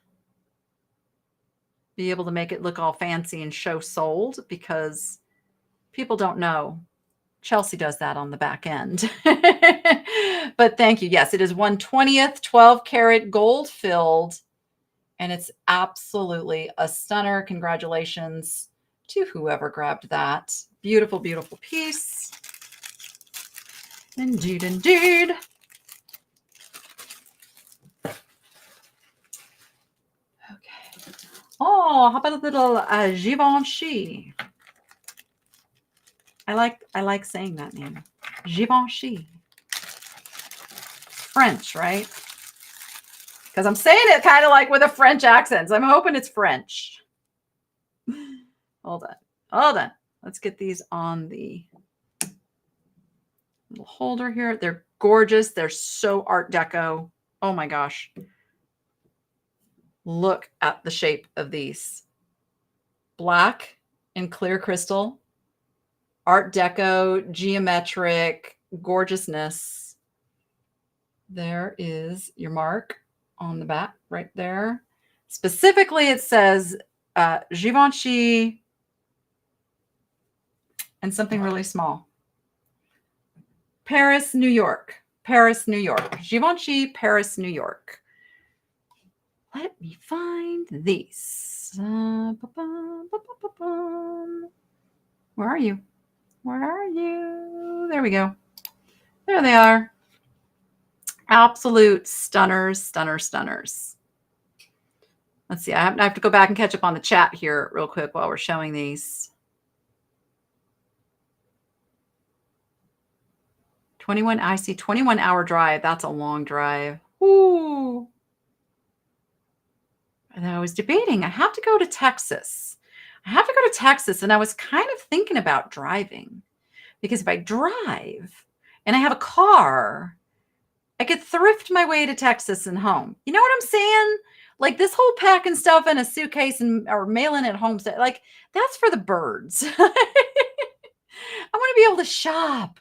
be able to make it look all fancy and show sold, because people don't know. Chelsea does that on the back end. But thank you. Yes, it is 1/20th, 12 karat gold filled. And it's absolutely a stunner. Congratulations to whoever grabbed that. Beautiful, beautiful piece. Indeed, indeed. Okay. Oh, how about a little Givenchy? I like saying that name. Givenchy. French, right? Because I'm saying it kind of like with a French accent. So I'm hoping it's French. Hold on. Let's get these on the little holder here. They're gorgeous. They're so Art Deco. Oh my gosh. Look at the shape of these. Black and clear crystal. Art Deco, geometric, gorgeousness. There is your mark on the back right there. Specifically, it says Givenchy and something really small. Paris, New York. Paris, New York. Givenchy, Paris, New York. Let me find these. Where are you? Where are you? There we go. There they are. Absolute stunners, stunners. Let's see. I have to go back and catch up on the chat here real quick while we're showing these. 21-hour drive. That's a long drive. Ooh. And I was debating, I have to go to Texas. And I was kind of thinking about driving, because if I drive and I have a car, I could thrift my way to Texas and home. You know what I'm saying? Like this whole packing stuff in a suitcase or mailing it home, like that's for the birds. I want to be able to shop.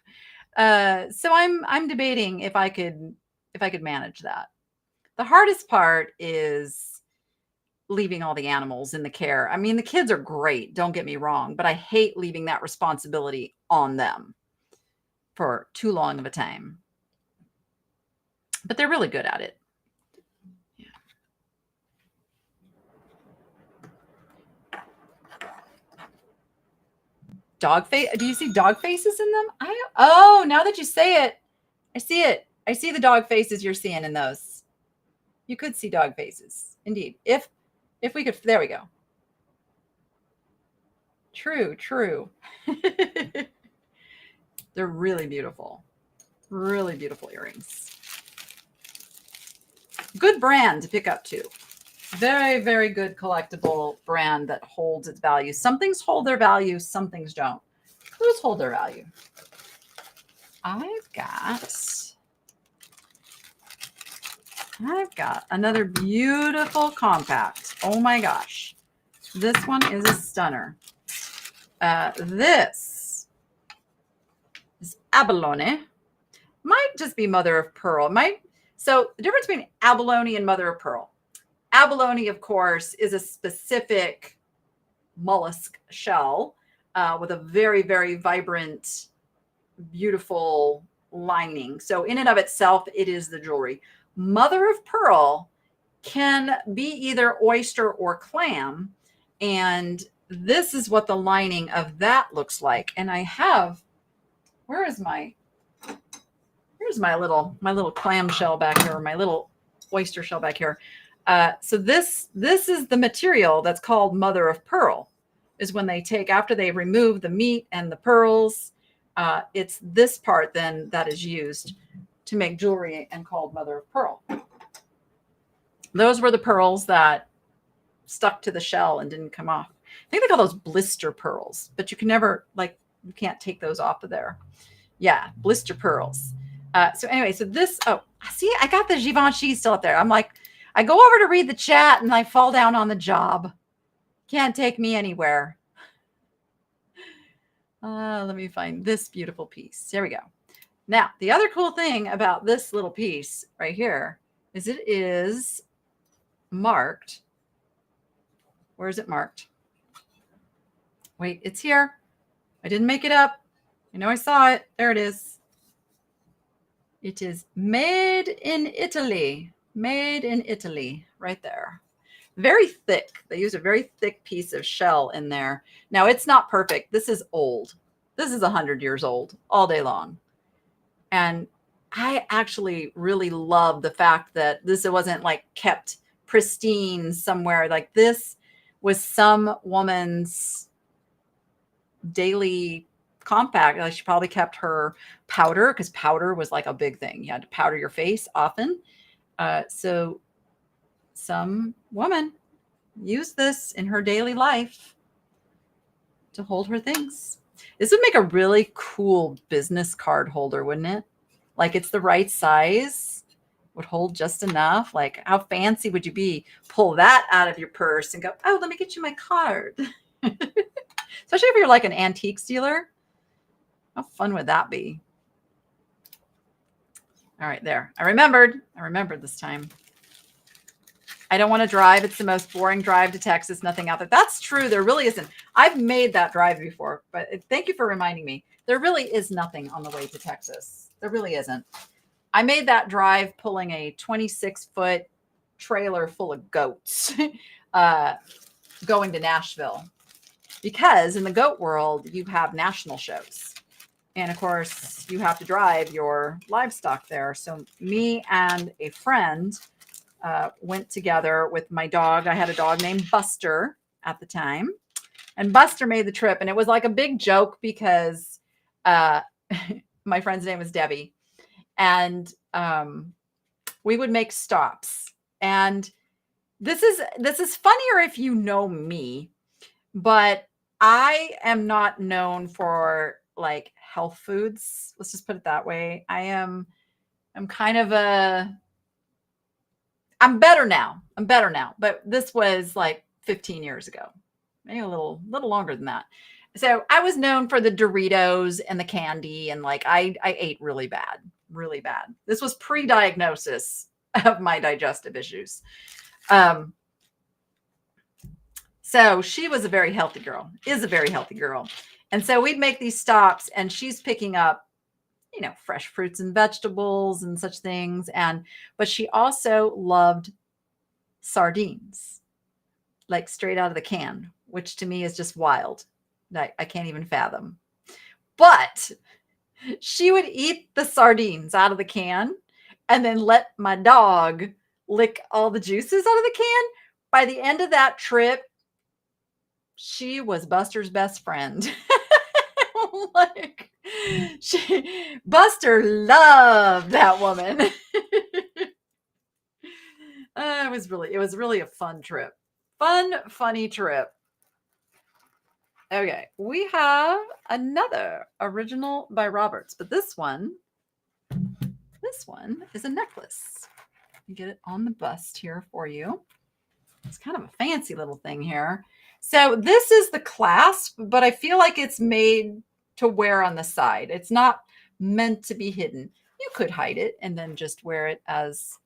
So I'm debating if I could manage that. The hardest part is leaving all the animals in the care. I mean, the kids are great, don't get me wrong, but I hate leaving that responsibility on them for too long of a time. But they're really good at it. Yeah. Dog face. Do you see dog faces in them? Oh, now that you say it, I see it. I see the dog faces you're seeing in those. You could see dog faces, indeed. If we could, there we go. True. They're really beautiful. Really beautiful earrings. Good brand to pick up too. Very, very good collectible brand that holds its value. Some things hold their value, some things don't. Those hold their value. I've got another beautiful compact. Oh my gosh. This one is a stunner. This is abalone. Might just be mother of pearl. So the difference between abalone and mother of pearl. Abalone, of course, is a specific mollusk shell with a very, very vibrant, beautiful lining. So in and of itself, it is the jewelry. Mother of pearl can be either oyster or clam. And this is what the lining of that looks like. And I have, here's my little clam shell back here, my little oyster shell back here. So this is the material that's called mother of pearl, is when they take, after they remove the meat and the pearls, it's this part then that is used to make jewelry and called mother of pearl. Those were the pearls that stuck to the shell and didn't come off. I think they call those blister pearls, but you can never, like, you can't take those off of there. Yeah, blister pearls. So anyway, so this, oh, see, I got the Givenchy still up there. I'm like, I go over to read the chat and I fall down on the job. Can't take me anywhere. Let me find this beautiful piece. There we go. Now, the other cool thing about this little piece right here is it is marked Where is it marked? Wait, it's here. I didn't make it up. I know I saw it. There it is. It is made in Italy. Made in Italy, right there. Very thick. They use a very thick piece of shell in there. Now, it's not perfect. This is old. This is 100 years old all day long. And I actually really love the fact that this wasn't like kept pristine somewhere. Like this was some woman's daily compact. Like she probably kept her powder because powder was like a big thing. You had to powder your face often. So some woman used this in her daily life to hold her things. This would make a really cool business card holder, wouldn't it? Like it's the right size, would hold just enough. Like how fancy would you be? Pull that out of your purse and go, oh, let me get you my card. Especially if you're like an antique dealer. How fun would that be? All right, there. I remembered this time. I don't want to drive. It's the most boring drive to Texas. Nothing out there. That's true. There really isn't. I've made that drive before, but thank you for reminding me. There really is nothing on the way to Texas. There really isn't. I made that drive pulling a 26-foot trailer full of goats going to Nashville. Because in the goat world, you have national shows. And of course, you have to drive your livestock there. So me and a friend went together with my dog. I had a dog named Buster at the time. And Buster made the trip. And it was like a big joke because my friend's name was Debbie. And we would make stops. And this is funnier if you know me. But I am not known for like health foods. Let's just put it that way. I'm kind of I'm better now. But this was like 15 years ago, maybe a little longer than that. So I was known for the Doritos and the candy. And like, I ate really bad. This was pre-diagnosis of my digestive issues. So she was a very healthy girl, is a very healthy girl. And so we'd make these stops and she's picking up, fresh fruits and vegetables and such things. But she also loved sardines, like straight out of the can, which to me is just wild. I can't even fathom. But she would eat the sardines out of the can and then let my dog lick all the juices out of the can. By the end of that trip, she was Buster's best friend. Buster loved that woman. It was really a fun trip. Funny trip. Okay, we have another original by Roberts, but this one is a necklace. You get it on the bust here for you. It's kind of a fancy little thing here. So this is the clasp, but I feel like it's made to wear on the side. It's not meant to be hidden. You could hide it and then just wear it as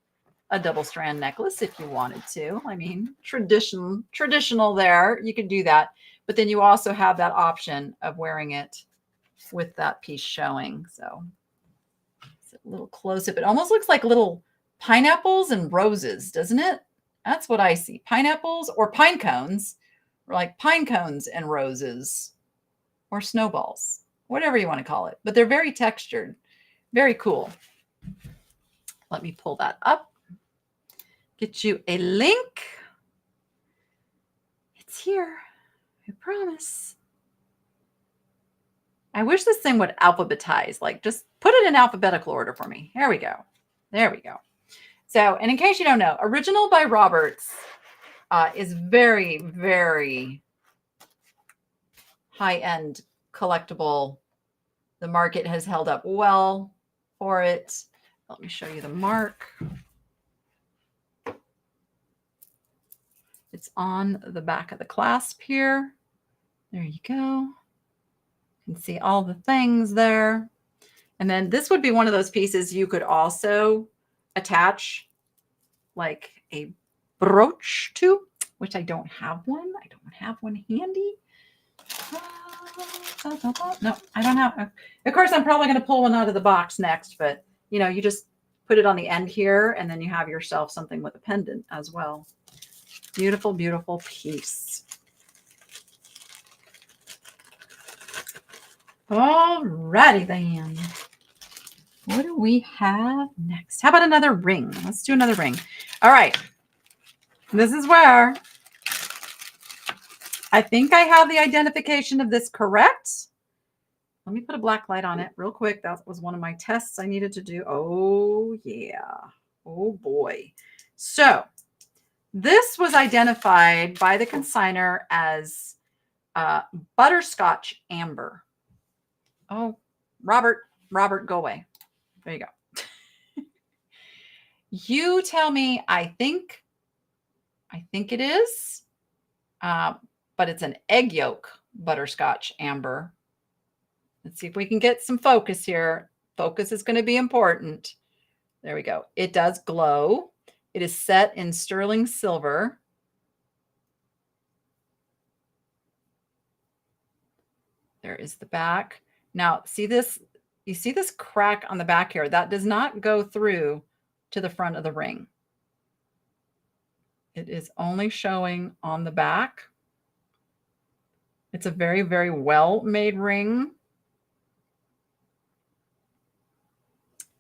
a double strand necklace if you wanted to. I mean, traditional there. You could do that. But then you also have that option of wearing it with that piece showing. So it's a little close up. It almost looks like little pineapples and roses, doesn't it? That's what I see. Pineapples or pine cones. Or like pine cones and roses or snowballs, whatever you want to call it. But they're very textured, very cool. Let me pull that up, get you a link. It's here, I promise. I wish this thing would alphabetize, like just put it in alphabetical order for me. There we go. So, and in case you don't know, Original by Roberts is very, very high-end collectible. The market has held up well for it. Let me show you the mark. It's on the back of the clasp here. There you go. You can see all the things there. And then this would be one of those pieces you could also attach like a brooch to. which I don't have one. I don't have one handy. No, I don't have. Of course, I'm probably going to pull one out of the box next, but you just put it on the end here, and then you have yourself something with a pendant as well. Beautiful, beautiful piece. Alrighty then. What do we have next? How about another ring? Let's do another ring. All right. This is where I think I have the identification of this correct. Let me put a black light on it real quick. That was one of my tests I needed to do. Oh, yeah. Oh, boy. So this was identified by the consignor as butterscotch amber. Oh, Robert, go away. There you go. You tell me. I think it is, but it's an egg yolk butterscotch amber. Let's see if we can get some focus here. Focus is going to be important. There we go. It does glow. It is set in sterling silver. There is the back. Now, see this? You see this crack on the back here? That does not go through to the front of the ring. It is only showing on the back. It's a very, very well-made ring.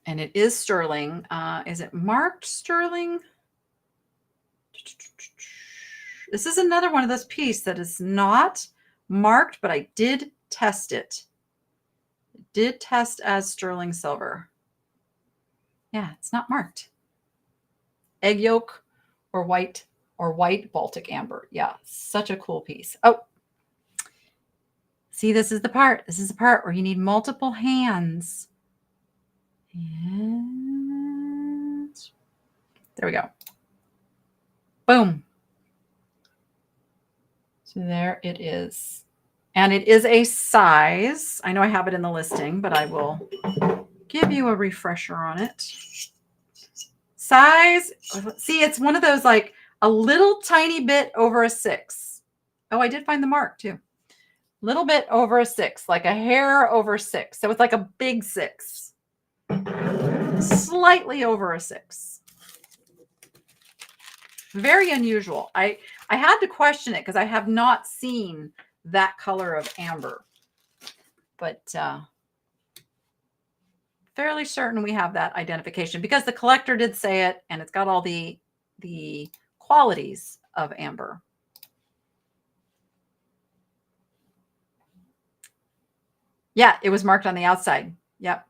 And it is sterling. Is it marked sterling? This is another one of those pieces that is not marked, but I did test it. It did test as sterling silver. Yeah, it's not marked. Egg yolk or white Baltic amber. Yeah, such a cool piece. Oh, see, this is the part. This is the part where you need multiple hands. And there we go. Boom. So there it is. And it is a size. I know I have it in the listing, but I will give you a refresher on it. Size. See, it's one of those like a little tiny bit over a 6. Oh, I did find the mark too. Little bit over a 6, like a hair over 6. So it's like a big 6. Slightly over a 6. Very unusual. I had to question it because I have not seen that color of amber. But fairly certain we have that identification because the collector did say it, and it's got all the qualities of amber. Yeah, it was marked on the outside. Yep.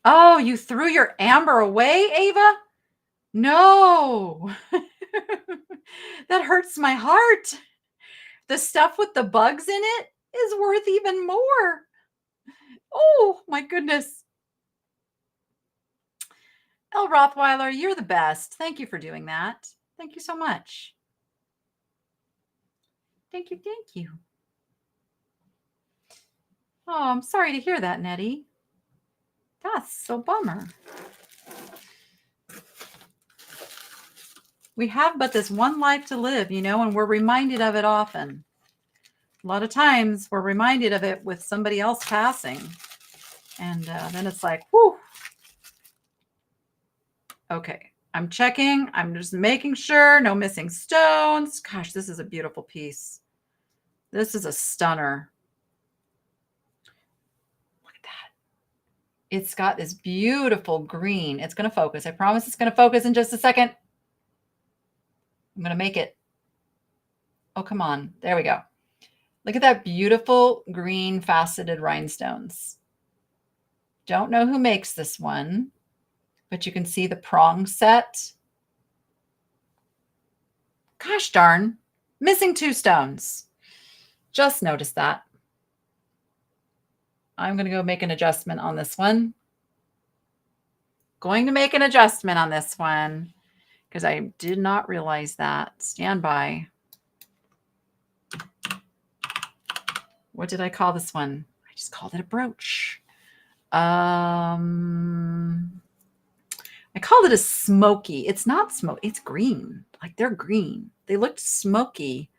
Oh, you threw your amber away, Ava? No. That hurts my heart. The stuff with the bugs in it is worth even more. Oh, my goodness. Elle Rothweiler, you're the best. Thank you for doing that. Thank you so much. Thank you. Thank you. Oh, I'm sorry to hear that, Nettie. That's so bummer. We have but this one life to live, and we're reminded of it often. A lot of times we're reminded of it with somebody else passing. And then it's like, whew. Okay, I'm checking. I'm just making sure. No missing stones. Gosh, this is a beautiful piece. This is a stunner. Look at that. It's got this beautiful green. It's going to focus. I promise it's going to focus in just a second. I'm going to make it. Oh, come on. There we go. Look at that beautiful green faceted rhinestones. Don't know who makes this one, but you can see the prong set. Gosh darn, missing 2 stones. Just noticed that. I'm going to go make an adjustment on this one. Going to make an adjustment on this one because I did not realize that. Stand by. What did I call this one? I just called it a brooch. I I called it a smoky. It's not smoky. It's green. Like they're green. They looked smoky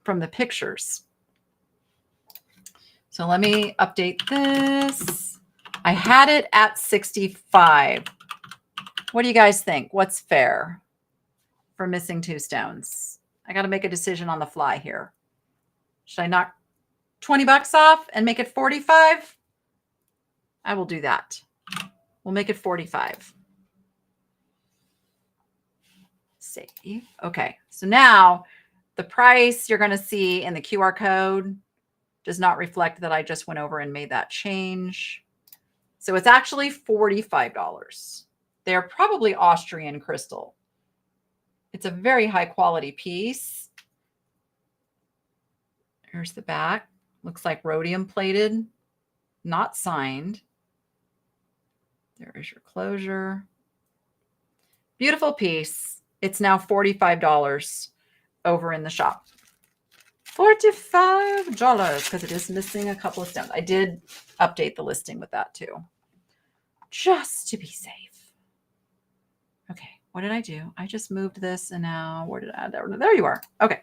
from the pictures. So let me update this. I had it at 65. What do you guys think? What's fair for missing 2 stones? I got to make a decision on the fly here. Should I knock 20 bucks off and make it 45? I will do that. We'll make it 45. Save. Okay. So now the price you're going to see in the QR code does not reflect that I just went over and made that change. So it's actually $45. They're probably Austrian crystal. It's a very high quality piece. Here's the back. Looks like rhodium plated, not signed. There is your closure. Beautiful piece. It's now $45 over in the shop. $45 because it is missing a couple of stones. I did update the listing with that too, just to be safe. Okay, what did I do? I just moved this and now where did I? There you are. Okay.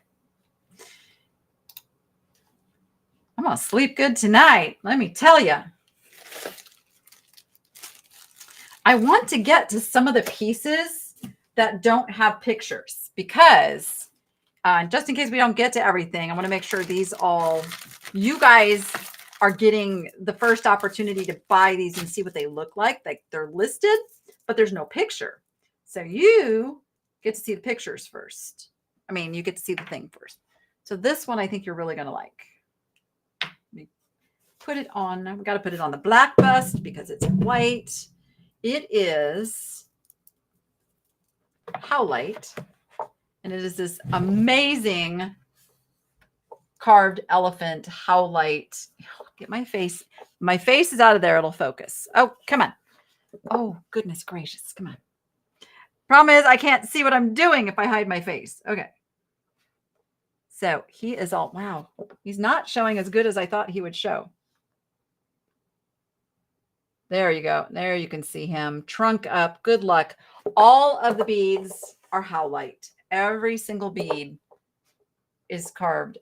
I'm going to sleep good tonight. Let me tell you. I want to get to some of the pieces that don't have pictures because just in case we don't get to everything, I want to make sure these all, you guys are getting the first opportunity to buy these and see what they look like. Like they're listed, but there's no picture. So you get to see the pictures first. I mean, you get to see the thing first. So this one, I think you're really going to like. Let me put it on. I've got to put it on the black bust because it's white. It is Howlite. And it is this amazing carved elephant Howlite. Get my face. My face is out of there. It'll focus. Oh, come on. Oh, goodness gracious. Come on. Problem is, I can't see what I'm doing if I hide my face. Okay. So he is all, wow. He's not showing as good as I thought he would show. There you go. There you can see him. Trunk up. Good luck. All of the beads are Howlite. Every single bead is carved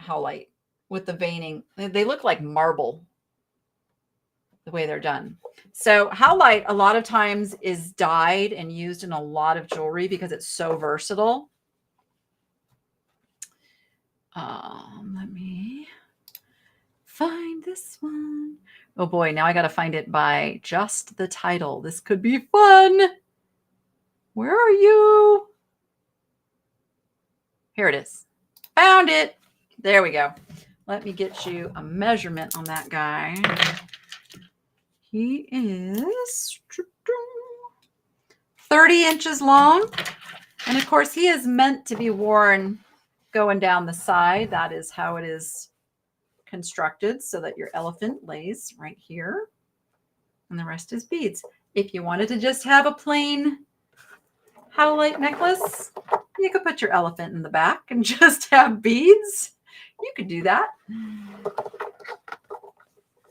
Howlite with the veining. They look like marble the way they're done. So Howlite a lot of times is dyed and used in a lot of jewelry because it's so versatile. Let me find this one. Oh boy, now I got to find it by just the title. This could be fun. Where are you? Here it is. Found it. There we go. Let me get you a measurement on that guy. He is 30 inches long. And of course, he is meant to be worn going down the side. That is how it is constructed so that your elephant lays right here. And the rest is beads. If you wanted to just have a plain Howlite necklace, you could put your elephant in the back and just have beads. You could do that.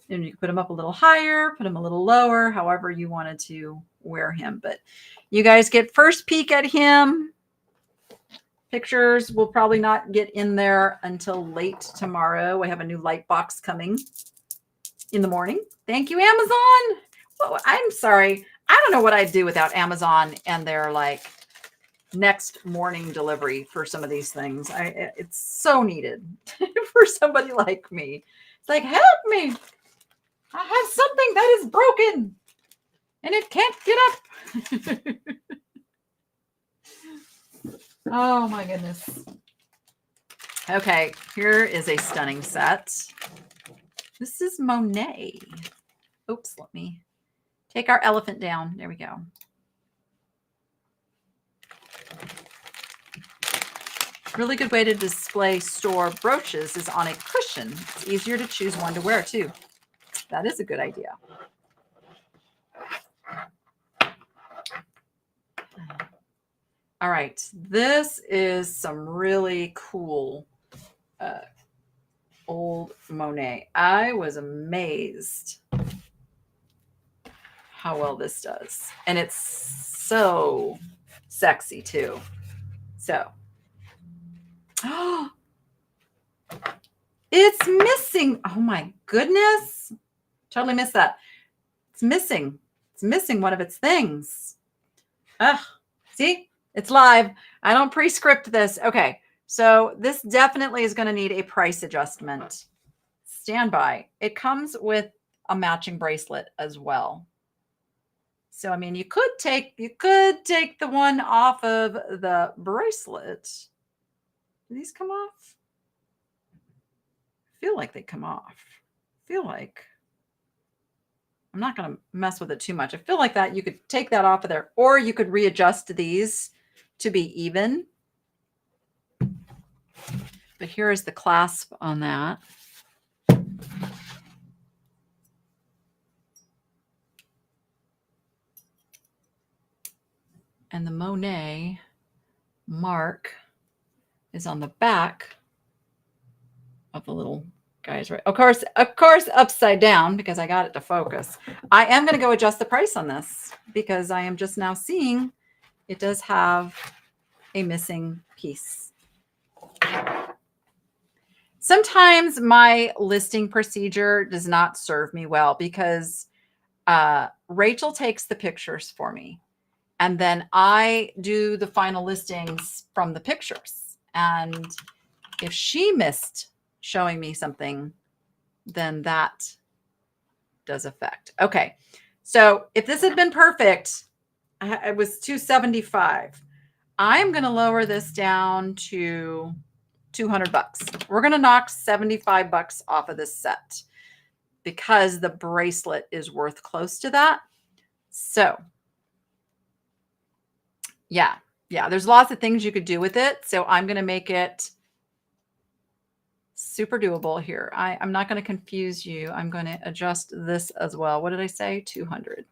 And you could put him up a little higher, put him a little lower, however you wanted to wear him. But you guys get first peek at him. Pictures will probably not get in there until late tomorrow. I have a new light box coming in the morning. Thank you, Amazon. Oh, I'm sorry. I don't know what I'd do without Amazon and their like next morning delivery for some of these things. It's so needed for somebody like me. It's like, help me. I have something that is broken and it can't get up. Oh my goodness. Okay, here is a stunning set. This is Monet. Oops, let me take our elephant down. There we go. Really good way to display store brooches is on a cushion. It's easier to choose one to wear too. That is a good idea. All right, this is some really cool old Monet. I was amazed how well this does. And it's so sexy too. So, it's missing. Oh my goodness. Totally missed that. It's missing. It's missing one of its things. Ugh. See, it's live. I don't pre-script this. Okay. So this definitely is going to need a price adjustment. Stand by. It comes with a matching bracelet as well. So, I mean, you could take the one off of the bracelet. Do these come off? I feel like they come off. I feel like I'm not going to mess with it too much. I feel like that you could take that off of there, or you could readjust these to be even. But here is the clasp on that. And the Monet mark is on the back of the little guys, right? Of course, upside down because I got it to focus. I am going to go adjust the price on this because I am just now seeing it does have a missing piece. Sometimes my listing procedure does not serve me well because Rachel takes the pictures for me. And then I do the final listings from the pictures. And if she missed showing me something, then that does affect. Okay. So if this had been perfect, it was $275. I'm going to lower this down to $200. We're going to knock $75 off of this set because the bracelet is worth close to that. So yeah, there's lots of things you could do with it. So I'm going to make it super doable here. I'm not going to confuse you. I'm going to adjust this as well. What did I say? 200.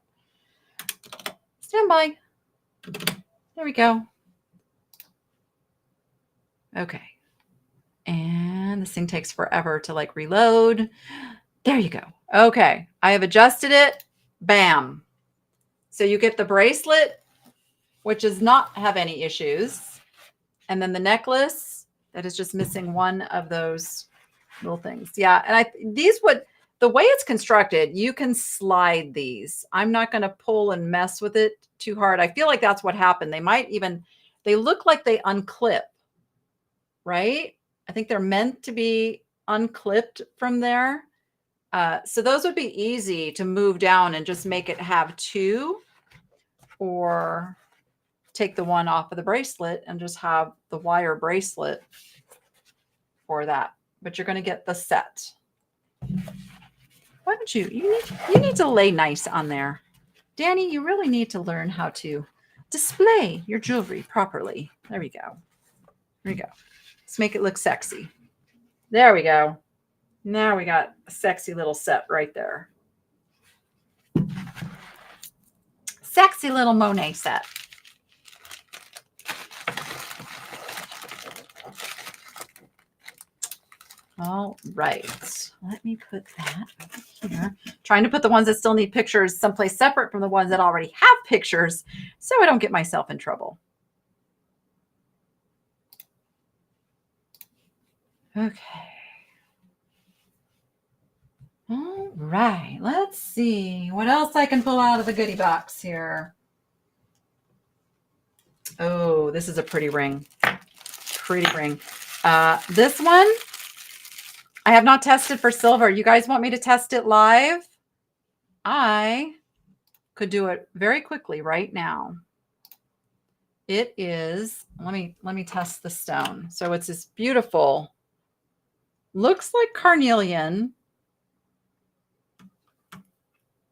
Stand by. There we go. Okay. And this thing takes forever to like reload. There you go. Okay. I have adjusted it. Bam. So you get the bracelet, which does not have any issues. And then the necklace that is just missing one of those little things. Yeah. And the way it's constructed, you can slide these. I'm not going to pull and mess with it too hard. I feel like that's what happened. They look like they unclip, right? I think they're meant to be unclipped from there. So those would be easy to move down and just make it have two, or take the one off of the bracelet and just have the wire bracelet for that. But you're going to get the set. Why don't you need to lay nice on there. Danny, you really need to learn how to display your jewelry properly. There we go. There we go. Let's make it look sexy. There we go. Now we got a sexy little set right there. Sexy little Monet set. All right. Let me put that over here. Trying to put the ones that still need pictures someplace separate from the ones that already have pictures so I don't get myself in trouble. Okay. All right. Let's see what else I can pull out of the goodie box here. Oh, this is a pretty ring. Pretty ring. This one, I have not tested for silver. You guys want me to test it live? I could do it very quickly right now. It is, let me test the stone. So it's this beautiful, looks like carnelian,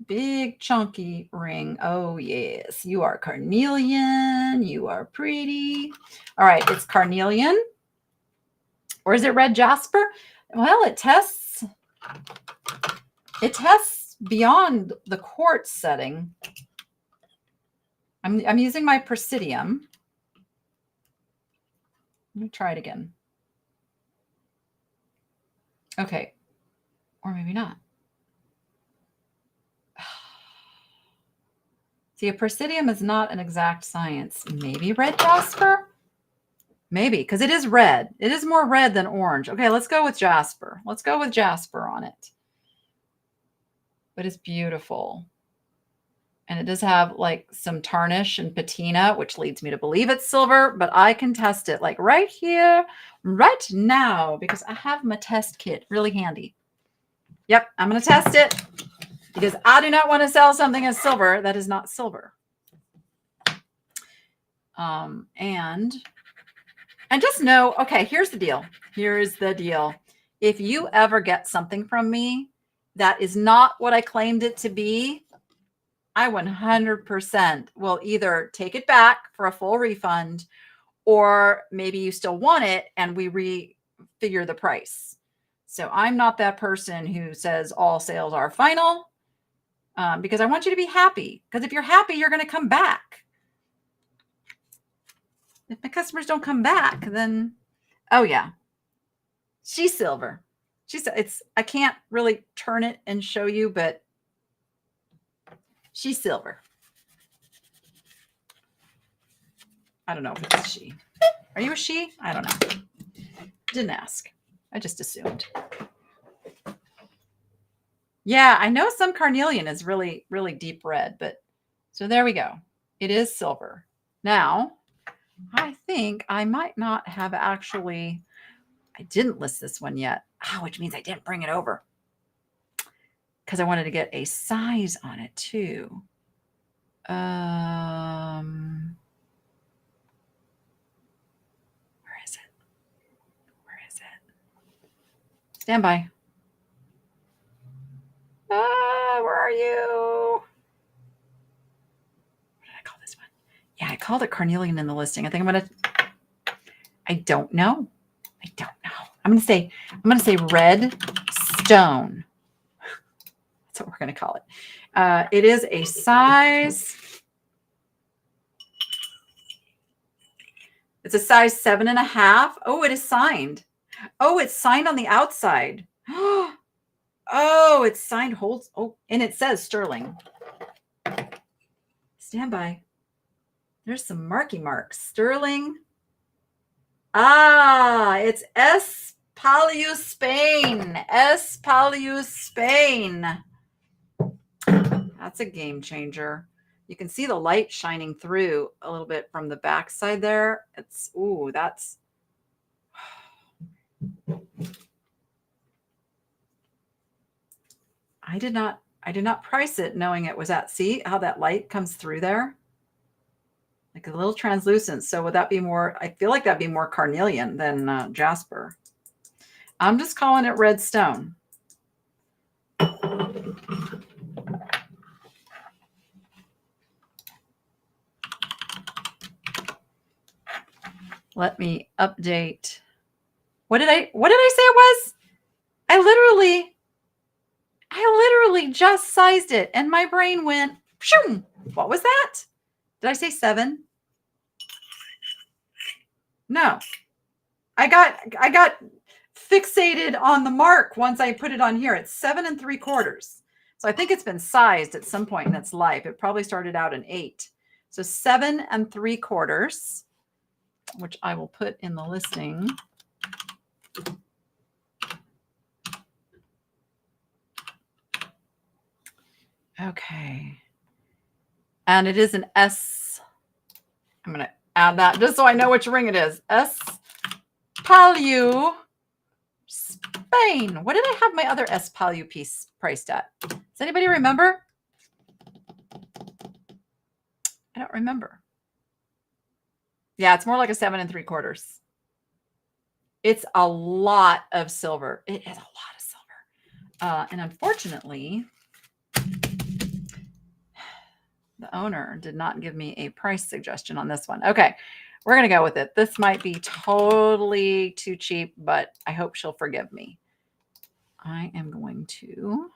big chunky ring. Oh yes, you are carnelian. You are pretty. All right, it's carnelian. Or is it red jasper? Well, it tests beyond the quartz setting. I'm using my Presidium. Let me try it again. Okay. Or maybe not. See, a presidium is not an exact science. Maybe red jasper? Maybe, because it is red. It is more red than orange. Okay, let's go with jasper. Let's go with jasper on it. But it's beautiful. And it does have like some tarnish and patina, which leads me to believe it's silver, but I can test it like right here, right now, because I have my test kit really handy. Yep, I'm going to test it because I do not want to sell something as silver that is not silver. And just know, okay, here's the deal. Here's the deal. If you ever get something from me that is not what I claimed it to be, I 100% will either take it back for a full refund, or maybe you still want it and we refigure the price. So I'm not that person who says all sales are final, because I want you to be happy. Because if you're happy, you're going to come back. If my customers don't come back, then, oh yeah, she's silver. I can't really turn it and show you, but she's silver. I don't know if it's a she. Are you a she? I don't know. Didn't ask. I just assumed. Yeah, I know some carnelian is really, really deep red, but so there we go. It is silver. Now, I think I might not have actually, I didn't list this one yet, which means I didn't bring it over because I wanted to get a size on it too. Where is it? Where is it? Stand by. Where are you? What did I call this one? Yeah, I called it carnelian in the listing. I think I don't know. I'm going to say red stone. That's what we're going to call it. It is a size. It's a size 7.5. Oh, it is signed. Oh, it's signed on the outside. Oh, it's signed holds. Oh, and it says sterling. Stand by. There's some marky marks. Sterling. It's S. Palius, Spain. S. Palius, Spain. That's a game changer. You can see the light shining through a little bit from the back side there. It's, ooh, that's. I did not price it knowing it was at, see how that light comes through there? Like a little translucent. So would that be more, I feel like that'd be more carnelian than jasper. I'm just calling it red stone. Let me update. What did I say it was? I literally just sized it and my brain went, pshoo, what was that? Did I say 7? No. I got fixated on the mark once I put it on here. It's 7 3/4. So I think it's been sized at some point in its life. It probably started out an 8. So 7 3/4, which I will put in the listing. Okay. And it is an S. I'm going to add that just so I know which ring it is. S. Palu, Spain. What did I have my other S. Palu piece priced at? Does anybody remember? I don't remember. Yeah, it's more like a 7 3/4. It's a lot of silver. It is a lot of silver. And unfortunately, the owner did not give me a price suggestion on this one. Okay, we're going to go with it. This might be totally too cheap, but I hope she'll forgive me. I am going to.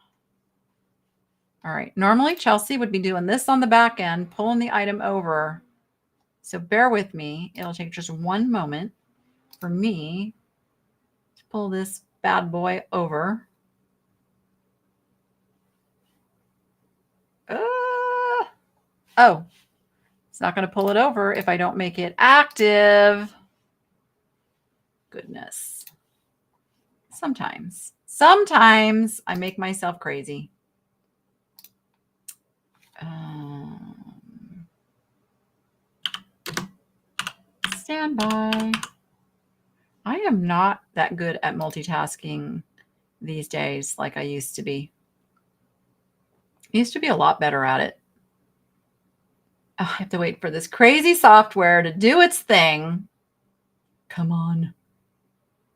All right. Normally, Chelsea would be doing this on the back end, pulling the item over. So bear with me. It'll take just one moment for me to pull this bad boy over. Oh, it's not going to pull it over if I don't make it active. Goodness. Sometimes I make myself crazy. Stand by. I am not that good at multitasking these days like I used to be. I used to be a lot better at it. Oh, I have to wait for this crazy software to do its thing. Come on.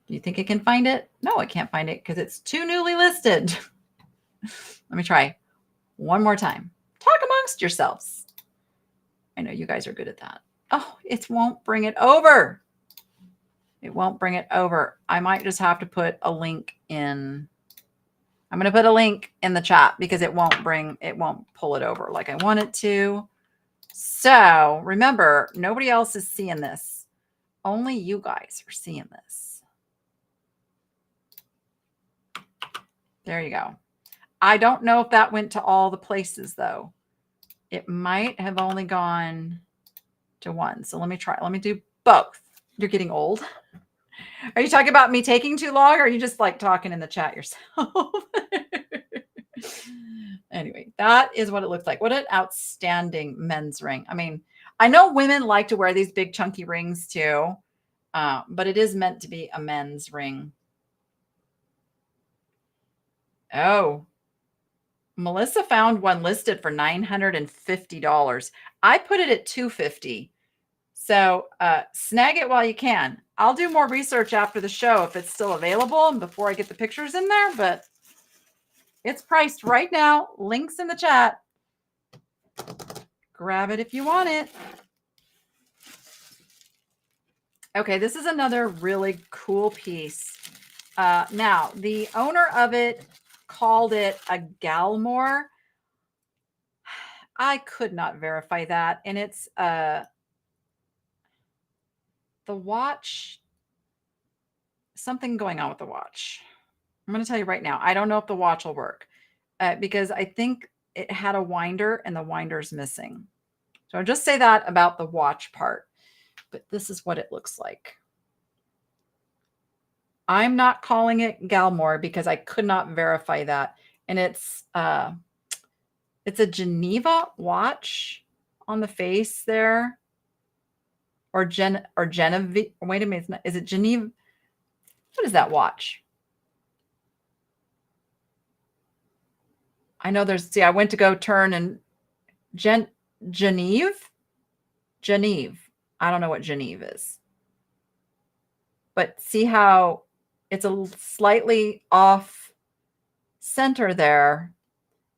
Do you think it can find it? No, it can't find it because it's too newly listed. Let me try one more time. Talk amongst yourselves. I know you guys are good at that. Oh, it won't bring it over. It won't bring it over. I might just have to put a link in. I'm going to put a link in the chat because it won't pull it over like I want it to. So remember, nobody else is seeing this. Only you guys are seeing this. There you go. I don't know if that went to all the places though. It might have only gone to one. So let me try. Let me do both. You're getting old. Are you talking about me taking too long, or are you just like talking in the chat yourself? Anyway, that is what it looks like. What an outstanding men's ring. I mean, I know women like to wear these big chunky rings too, but it is meant to be a men's ring. Oh, Melissa found one listed for $950. I put it at $250. So snag it while you can. I'll do more research after the show if it's still available and before I get the pictures in there, but it's priced right now. Links in the chat. Grab it if you want it. Okay, this is another really cool piece. Now, the owner of it called it a Galmore. I could not verify that. And it's the watch, something going on with the watch. I'm going to tell you right now, I don't know if the watch will work because I think it had a winder and the winder's missing. So I'll just say that about the watch part. But this is what it looks like. I'm not calling it Galmore because I could not verify that. And it's a Geneva watch on the face there. Or Genevieve. Wait a minute. Is it Geneva? What is that watch? I know there's, I went to go turn and Geneve. I don't know what Geneve is. But see how it's a slightly off center there.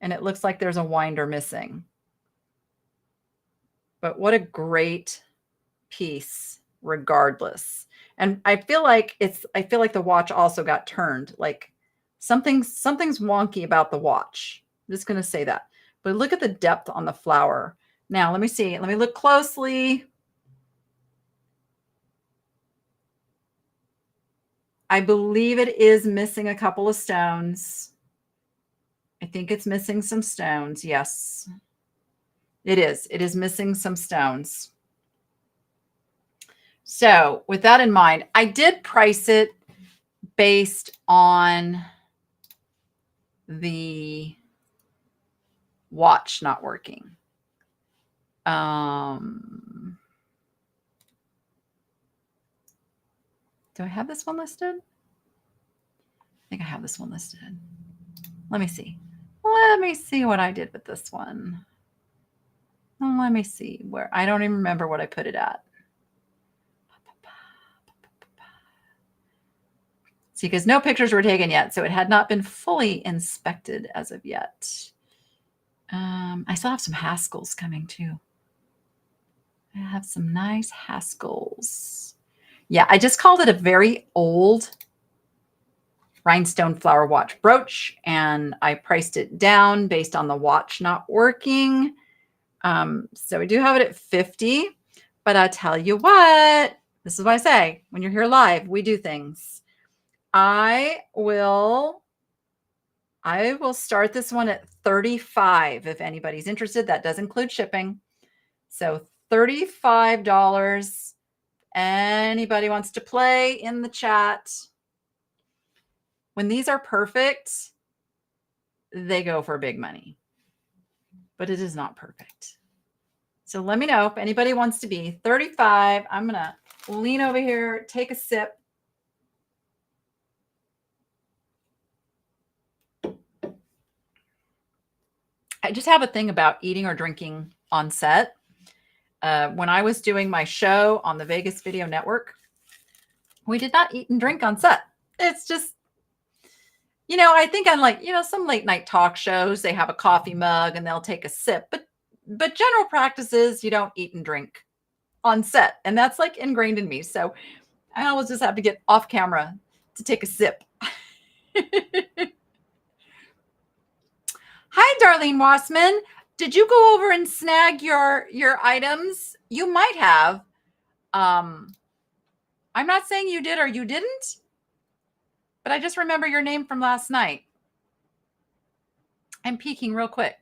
And it looks like there's a winder missing. But what a great piece regardless. And I feel like the watch also got turned. Like something's wonky about the watch. I'm just going to say that. But look at the depth on the flower. Now, let me see. Let me look closely. I believe it is missing a couple of stones. I think it's missing some stones. Yes, it is. It is missing some stones. So with that in mind, I did price it based on the watch not working. Do I have this one listed? I think I have this one listed. Let me see. Let me see what I did with this one. Let me see where. I don't even remember what I put it at. See, because no pictures were taken yet, so it had not been fully inspected as of yet. I still have some Haskells coming too. I have some nice Haskells. Yeah, I just called it a very old rhinestone flower watch brooch, and I priced it down based on the watch not working. So we do have it at 50, but I tell you what, this is what I say, when you're here live, we do things. I will start this one at 35 if anybody's interested. That does include shipping. So $35. Anybody wants to play in the chat? When these are perfect, they go for big money, but it is not perfect. So let me know if anybody wants to be 35. I'm going to lean over here, take a sip. I just have a thing about eating or drinking on set. When I was doing my show on the Vegas Video Network, we did not eat and drink on set. It's just, I think on like, some late night talk shows, they have a coffee mug and they'll take a sip, but general practices, you don't eat and drink on set. And that's like ingrained in me. So I always just have to get off camera to take a sip. Hi, Darlene Wassman. Did you go over and snag your items? You might have. I'm not saying you did or you didn't, but I just remember your name from last night. I'm peeking real quick.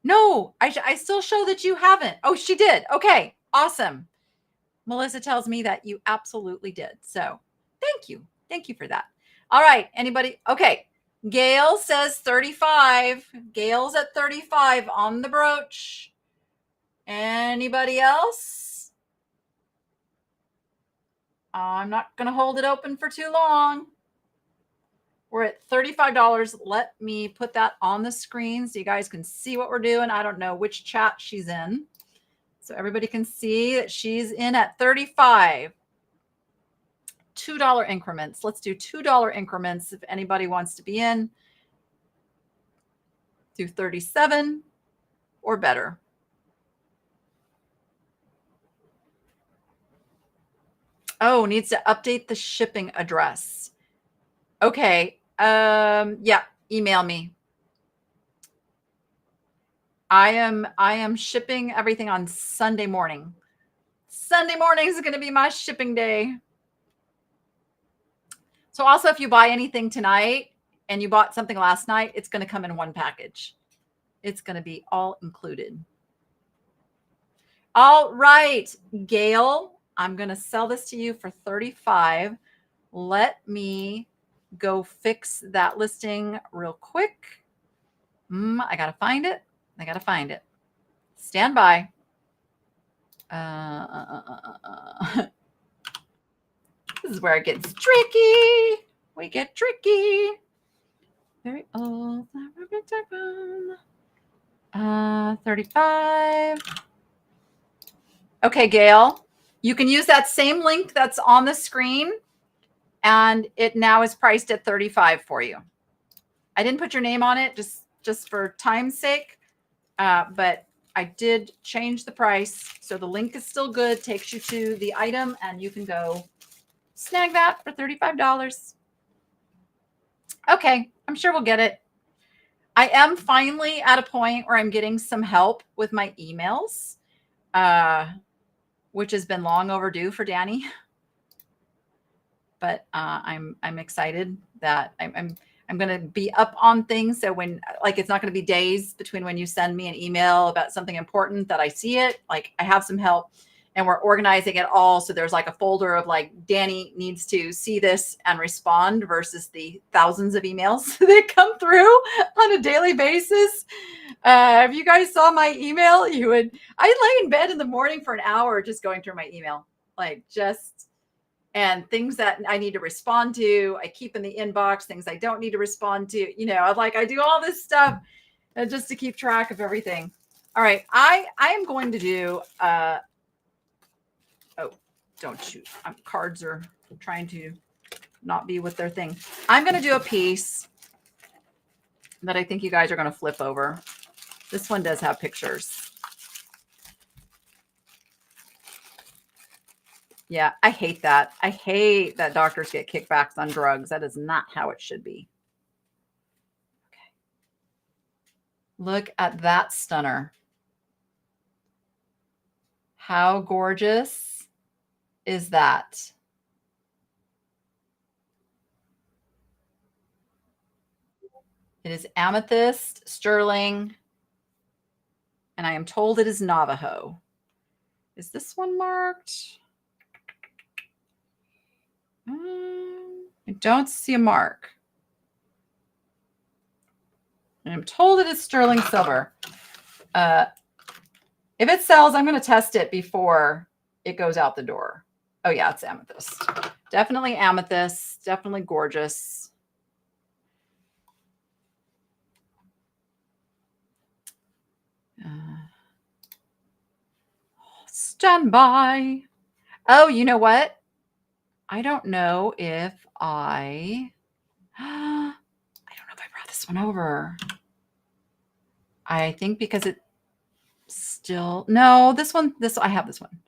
No, I still show that you haven't. Oh, she did. Okay, awesome. Melissa tells me that you absolutely did. So thank you. Thank you for that. All right, anybody? Okay, Gail says 35. Gail's at 35 on the brooch. Anybody else? I'm not going to hold it open for too long. We're at $35. Let me put that on the screen so you guys can see what we're doing. I don't know which chat she's in. So everybody can see that she's in at 35. $2 increments. Let's do $2 increments if anybody wants to be in. Do 37 or better. Oh, needs to update the shipping address. Okay. Yeah, email me. I am shipping everything on Sunday morning. Sunday morning is going to be my shipping day. So also, if you buy anything tonight and you bought something last night, it's going to come in one package. It's going to be all included. All right, Gail, I'm going to sell this to you for 35. Let me go fix that listing real quick. I got to find it. Stand by. This is where it gets tricky. We get tricky. Very old. 35. Okay, Gail, you can use that same link that's on the screen, and it now is priced at 35 for you. I didn't put your name on it just for time's sake, but I did change the price. So the link is still good, takes you to the item, and you can go snag that for $35. Okay, I'm sure we'll get it. I am finally at a point where I'm getting some help with my emails, which has been long overdue for Danny. But I'm excited that I'm going to be up on things. So when, like, it's not going to be days between when you send me an email about something important that I see it. Like, I have some help, and we're organizing it all. So there's like a folder of like, Danny needs to see this and respond versus the thousands of emails that come through on a daily basis. If you guys saw my email, I lay in bed in the morning for an hour just going through my email, and things that I need to respond to, I keep in the inbox. Things I don't need to respond to, I do all this stuff just to keep track of everything. All right, I am going to do. Oh, don't shoot! Cards are trying to not be with their thing. I'm going to do a piece that I think you guys are going to flip over. This one does have pictures. Yeah, I hate that. I hate that doctors get kickbacks on drugs. That is not how it should be. Okay. Look at that stunner. How gorgeous is that? It is amethyst, sterling, and I am told it is Navajo. Is this one marked? I don't see a mark. I'm told it is sterling silver. If it sells, I'm going to test it before it goes out the door. Oh, yeah, it's amethyst. Definitely amethyst. Definitely gorgeous. Stand by. Oh, you know what? I don't know if I brought this one over. I think because it still, no, I have this one.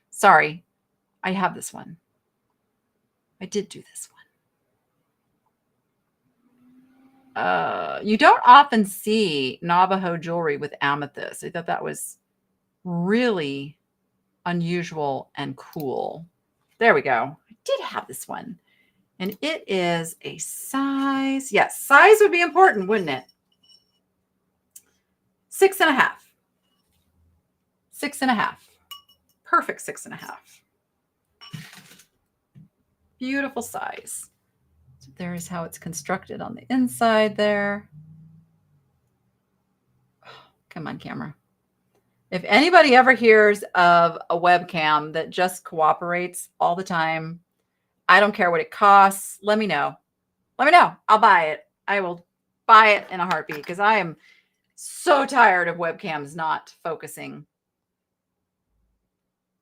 Sorry. I have this one. I did do this one. You don't often see Navajo jewelry with amethyst. I thought that was really unusual and cool. There we go. I did have this one. And it is a size. Yes, size would be important, wouldn't it? 6.5. 6.5. Perfect 6.5. Beautiful size. So there's how it's constructed on the inside there. Come on, camera. If anybody ever hears of a webcam that just cooperates all the time, I don't care what it costs. Let me know. Let me know. I'll buy it. I will buy it in a heartbeat because I am so tired of webcams not focusing.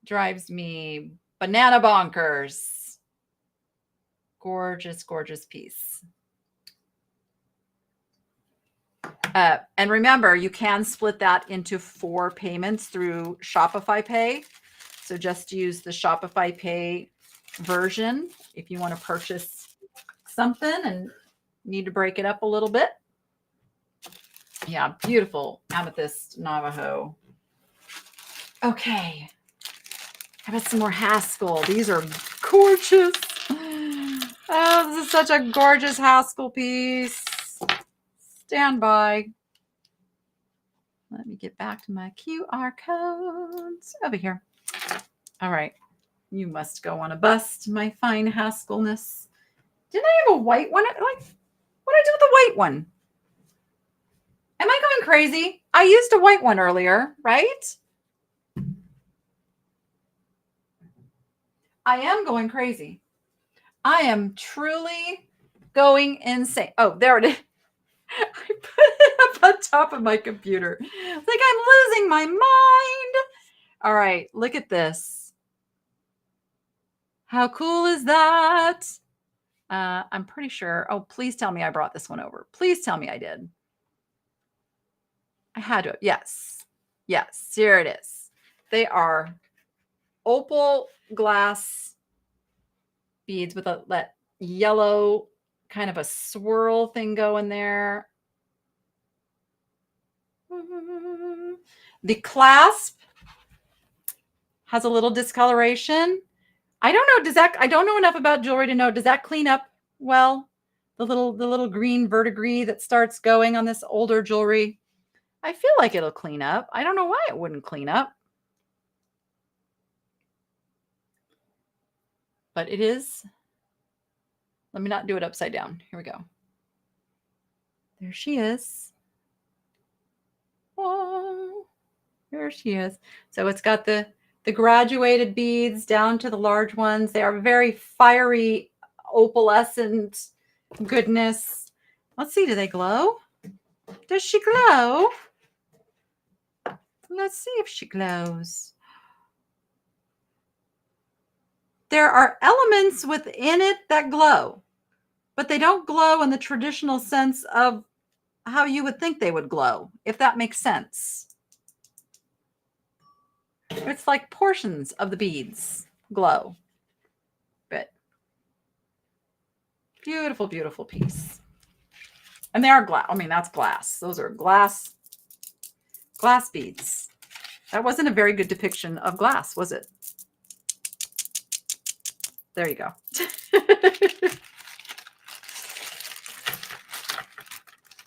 Drives me banana bonkers. Gorgeous, gorgeous piece. And remember, you can split that into 4 payments through Shopify Pay. So just use the Shopify Pay version if you want to purchase something and need to break it up a little bit. Yeah, beautiful amethyst Navajo. Okay. How about some more Haskell? These are gorgeous. Oh, this is such a gorgeous Haskell piece. Stand by. Let me get back to my QR codes over here. All right. You must go on a bust, my fine Haskellness. Didn't I have a white one? Like, what did I do with the white one? Am I going crazy? I used a white one earlier, right? I am going crazy. I am truly going insane. Oh, there it is. I put it up on top of my computer. It's like I'm losing my mind. All right, look at this. How cool is that? I'm pretty sure. Oh, please tell me I brought this one over. Please tell me I did. I had to. Yes. Yes, here it is. They are opal glass beads with that yellow kind of a swirl thing going there. The clasp has a little discoloration. I don't know. I don't know enough about jewelry to know. Does that clean up well? The little green verdigris that starts going on this older jewelry. I feel like it'll clean up. I don't know why it wouldn't clean up. But it is. Let me not do it upside down. Here we go. There she is. Whoa. There she is. So it's got the graduated beads down to the large ones. They are very fiery, opalescent goodness. Let's see. Do they glow? Does she glow? Let's see if she glows. There are elements within it that glow, but they don't glow in the traditional sense of how you would think they would glow, if that makes sense. It's like portions of the beads glow. But beautiful, beautiful piece. And they are glass. I mean, that's glass. Those are glass beads. That wasn't a very good depiction of glass, was it? There you go.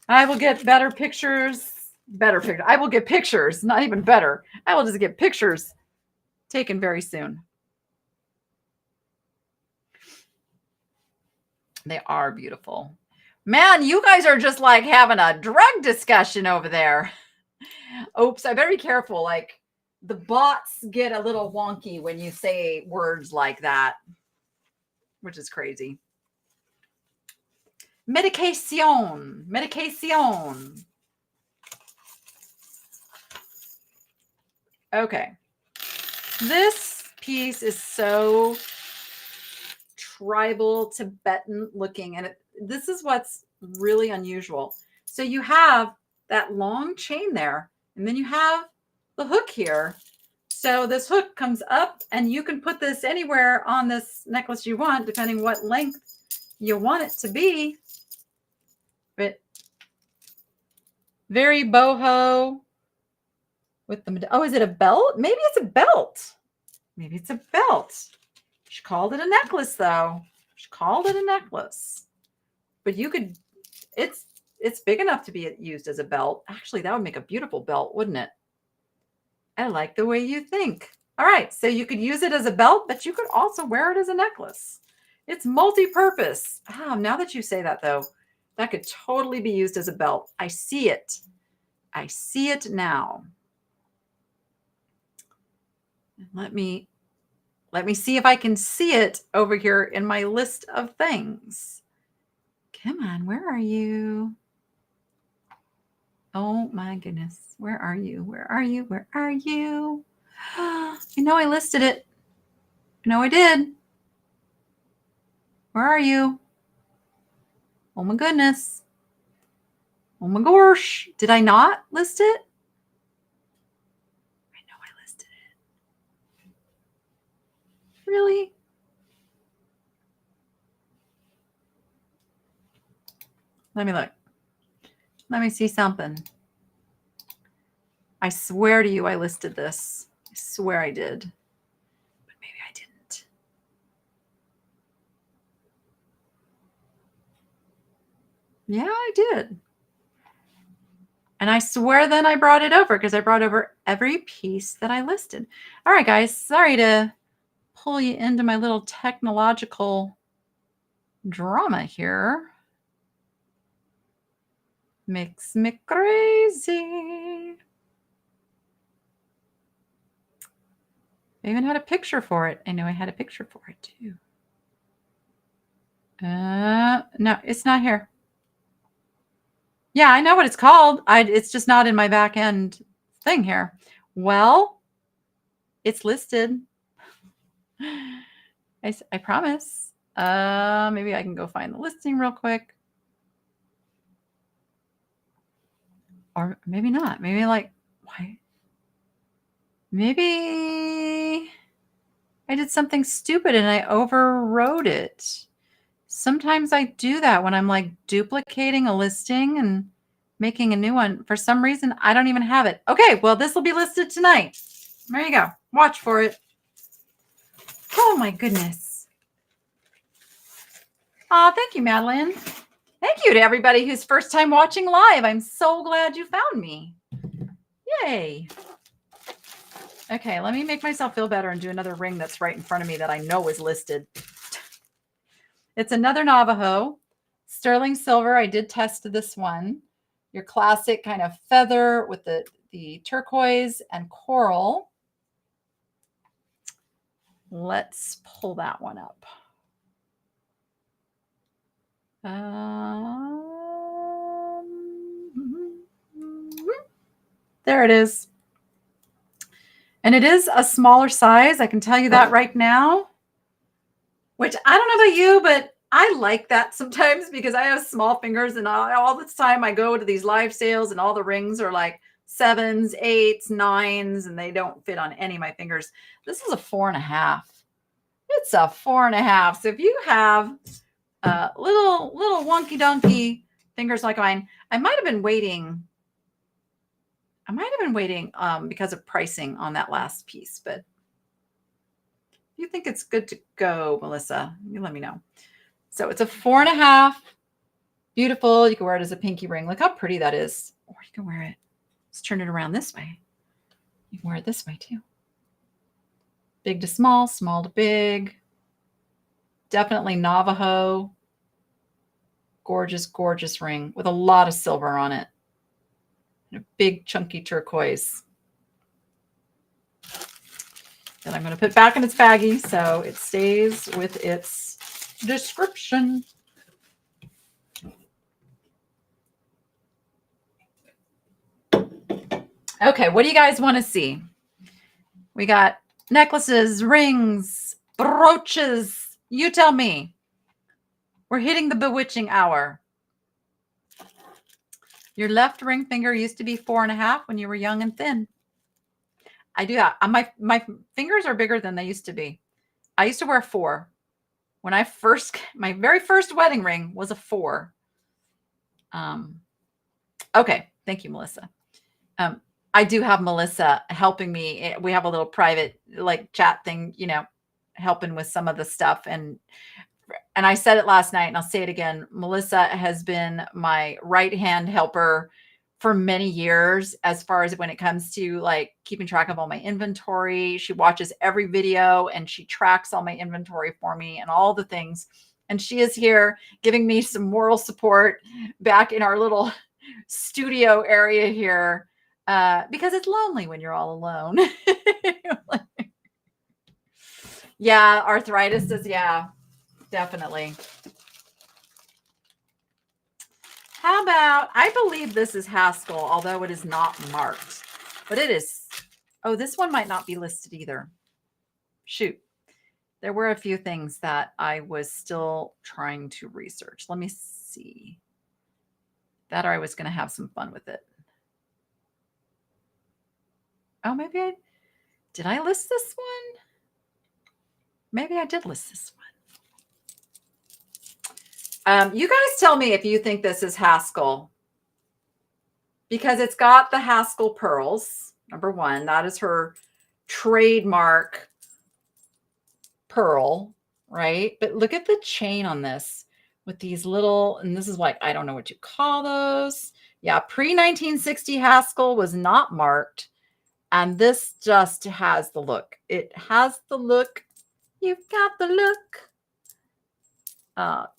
I will get better pictures better picture. I will get pictures, not even better. I will just get pictures taken very soon. They are beautiful. Man, you guys are just like having a drug discussion over there. Oops, I better be careful. Like the bots get a little wonky when you say words like that, which is crazy. Medication. Medication. Okay. This piece is so tribal Tibetan looking, and this is what's really unusual. So you have that long chain there, and then you have the hook here. So this hook comes up, and you can put this anywhere on this necklace you want, depending what length you want it to be. But very boho with the, oh, is it a belt? Maybe it's a belt. Maybe it's a belt. She called it a necklace, though. She called it a necklace. But you could, it's big enough to be used as a belt. Actually, that would make a beautiful belt, wouldn't it? I like the way you think. All right, so you could use it as a belt, but you could also wear it as a necklace. It's multi-purpose. Now that you say that, though, that could totally be used as a belt. I see it. I see it now. Let me see if I can see it over here in my list of things. Come on, where are you? Oh my goodness. Where are you? Where are you? Where are you? You know I listed it. No, I did. Where are you? Oh my goodness. Oh my gosh. Did I not list it? I know I listed it. Really? Let me look. Let me see something. I swear to you, I listed this. I swear I did. But maybe I didn't. Yeah, I did. And I swear then I brought it over because I brought over every piece that I listed. All right, guys. Sorry to pull you into my little technological drama here. Makes me crazy. I even had a picture for it. I know I had a picture for it too. No, it's not here. Yeah, I know what it's called. It's just not in my back end thing here. Well, it's listed. I promise. Maybe I can go find the listing real quick. Or maybe not. Maybe like, why? Maybe I did something stupid and I overwrote it. Sometimes I do that when I'm like duplicating a listing and making a new one. For some reason, I don't even have it. Okay, well, this will be listed tonight. There you go. Watch for it. Oh, my goodness. Oh, thank you, Madeline. Thank you to everybody who's first time watching live. I'm so glad you found me. Yay. Okay, let me make myself feel better and do another ring that's right in front of me that I know is listed. It's another Navajo. Sterling silver. I did test this one. Your classic kind of feather with the turquoise and coral. Let's pull that one up. There it is. And it is a smaller size. I can tell you that right now. Which I don't know about you, but I like that sometimes because I have small fingers and all this time I go to these live sales and all the rings are like 7s, 8s, 9s, and they don't fit on any of my fingers. This is a 4.5. It's a 4.5. So if you have little wonky donkey fingers like mine, I might have been waiting because of pricing on that last piece, but if you think it's good to go, Melissa, you let me know. So it's a 4.5. Beautiful. You can wear it as a pinky ring. Look how pretty that is. Or you can wear it Let's turn it around this way. You can wear it this way too. Big to small, small to big. Definitely Navajo. Gorgeous, gorgeous ring with a lot of silver on it. And a big chunky turquoise that I'm going to put back in its baggie so it stays with its description. Okay, what do you guys want to see? We got necklaces, rings, brooches. You tell me. We're hitting the bewitching hour. Your left ring finger used to be 4.5 when you were young and thin. I do that. My fingers are bigger than they used to be. I used to wear 4. When my very first wedding ring was a 4. Okay. Thank you, Melissa. I do have Melissa helping me. We have a little private chat thing, helping with some of the stuff. And I said it last night and I'll say it again. Melissa has been my right-hand helper for many years, as far as when it comes to keeping track of all my inventory. She watches every video and she tracks all my inventory for me and all the things. And she is here giving me some moral support back in our little studio area here, because it's lonely when you're all alone. Yeah, arthritis is, yeah, definitely. How about, I believe this is Haskell, although it is not marked, but it is. Oh, this one might not be listed either. Shoot. There were a few things that I was still trying to research. Let me see. That, or I was going to have some fun with it. Oh, maybe did I list this one? Maybe I did list this one. You guys tell me if you think this is Haskell, because it's got the Haskell pearls. Number one, that is her trademark pearl, right? But look at the chain on this with these little, and this is I don't know what you call those. Yeah, pre-1960 Haskell was not marked. And this just has the look. It has the look. You've got the look.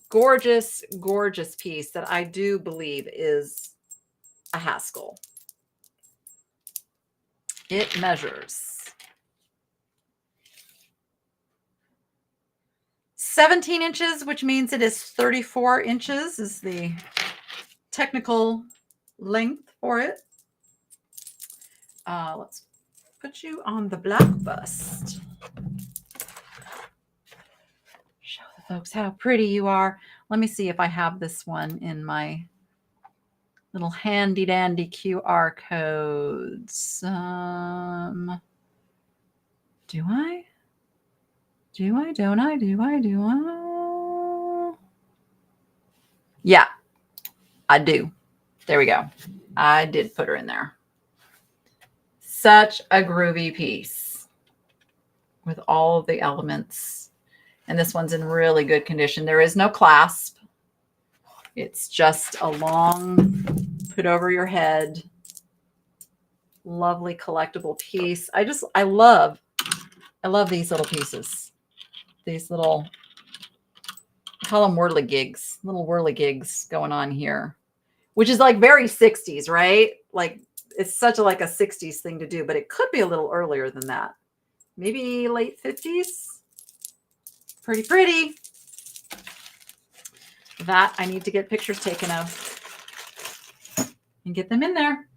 Gorgeous, gorgeous piece that I do believe is a Haskell. It measures 17 inches, which means it is 34 inches is the technical length for it. Let's put you on the black bust. Show the folks how pretty you are. Let me see if I have this one in my little handy dandy QR codes. Do I? Do I? Don't I? Do I? Do I? Yeah, I do. There we go. I did put her in there. Such a groovy piece with all of the elements. And this one's in really good condition. There is no clasp. It's just a long, put over your head, lovely collectible piece. I love these little pieces. These little, I call them whirligigs, little whirligigs going on here, which is very 60s, right? It's such a 60s thing to do, but it could be a little earlier than that. Maybe late 50s. Pretty. That I need to get pictures taken of and get them in there.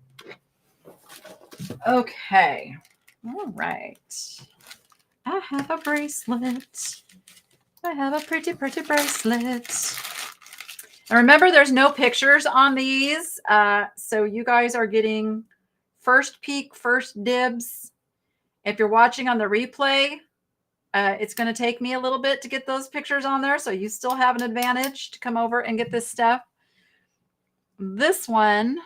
Okay. All right. I have a bracelet. I have a pretty bracelet. And remember, there's no pictures on these. So you guys are getting first peek, first dibs. If you're watching on the replay, it's going to take me a little bit to get those pictures on there. So you still have an advantage to come over and get this stuff. This one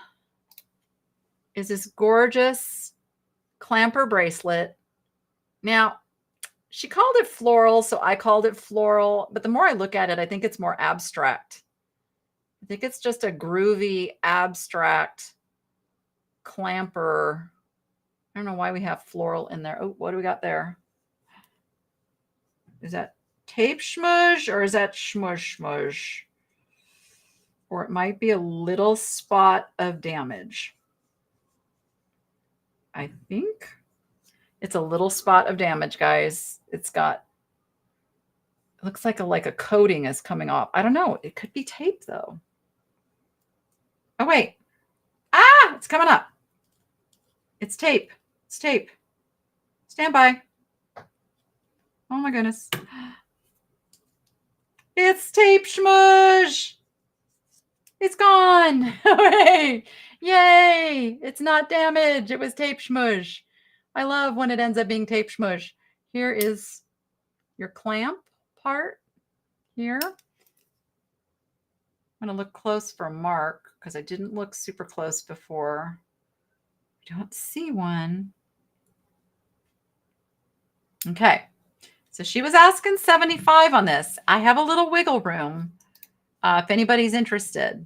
is this gorgeous clamper bracelet. Now, she called it floral, so I called it floral. But the more I look at it, I think it's more abstract. I think it's just a groovy, abstract clamper. I don't know why we have floral in there. Oh, what do we got there? Is that tape schmudge or is that schmudge schmudge? Or it might be a little spot of damage. I think it's a little spot of damage, guys. It looks like a coating is coming off. I don't know. It could be tape though. Oh, wait. Ah, it's coming up. It's tape. It's tape. Stand by. Oh my goodness. It's tape schmudge. It's gone. Hooray. Yay. It's not damage. It was tape schmudge. I love when it ends up being tape schmudge. Here is your clamp part here. I'm going to look close for a mark because I didn't look super close before. I don't see one. Okay. So she was asking 75 on this. I have a little wiggle room if anybody's interested.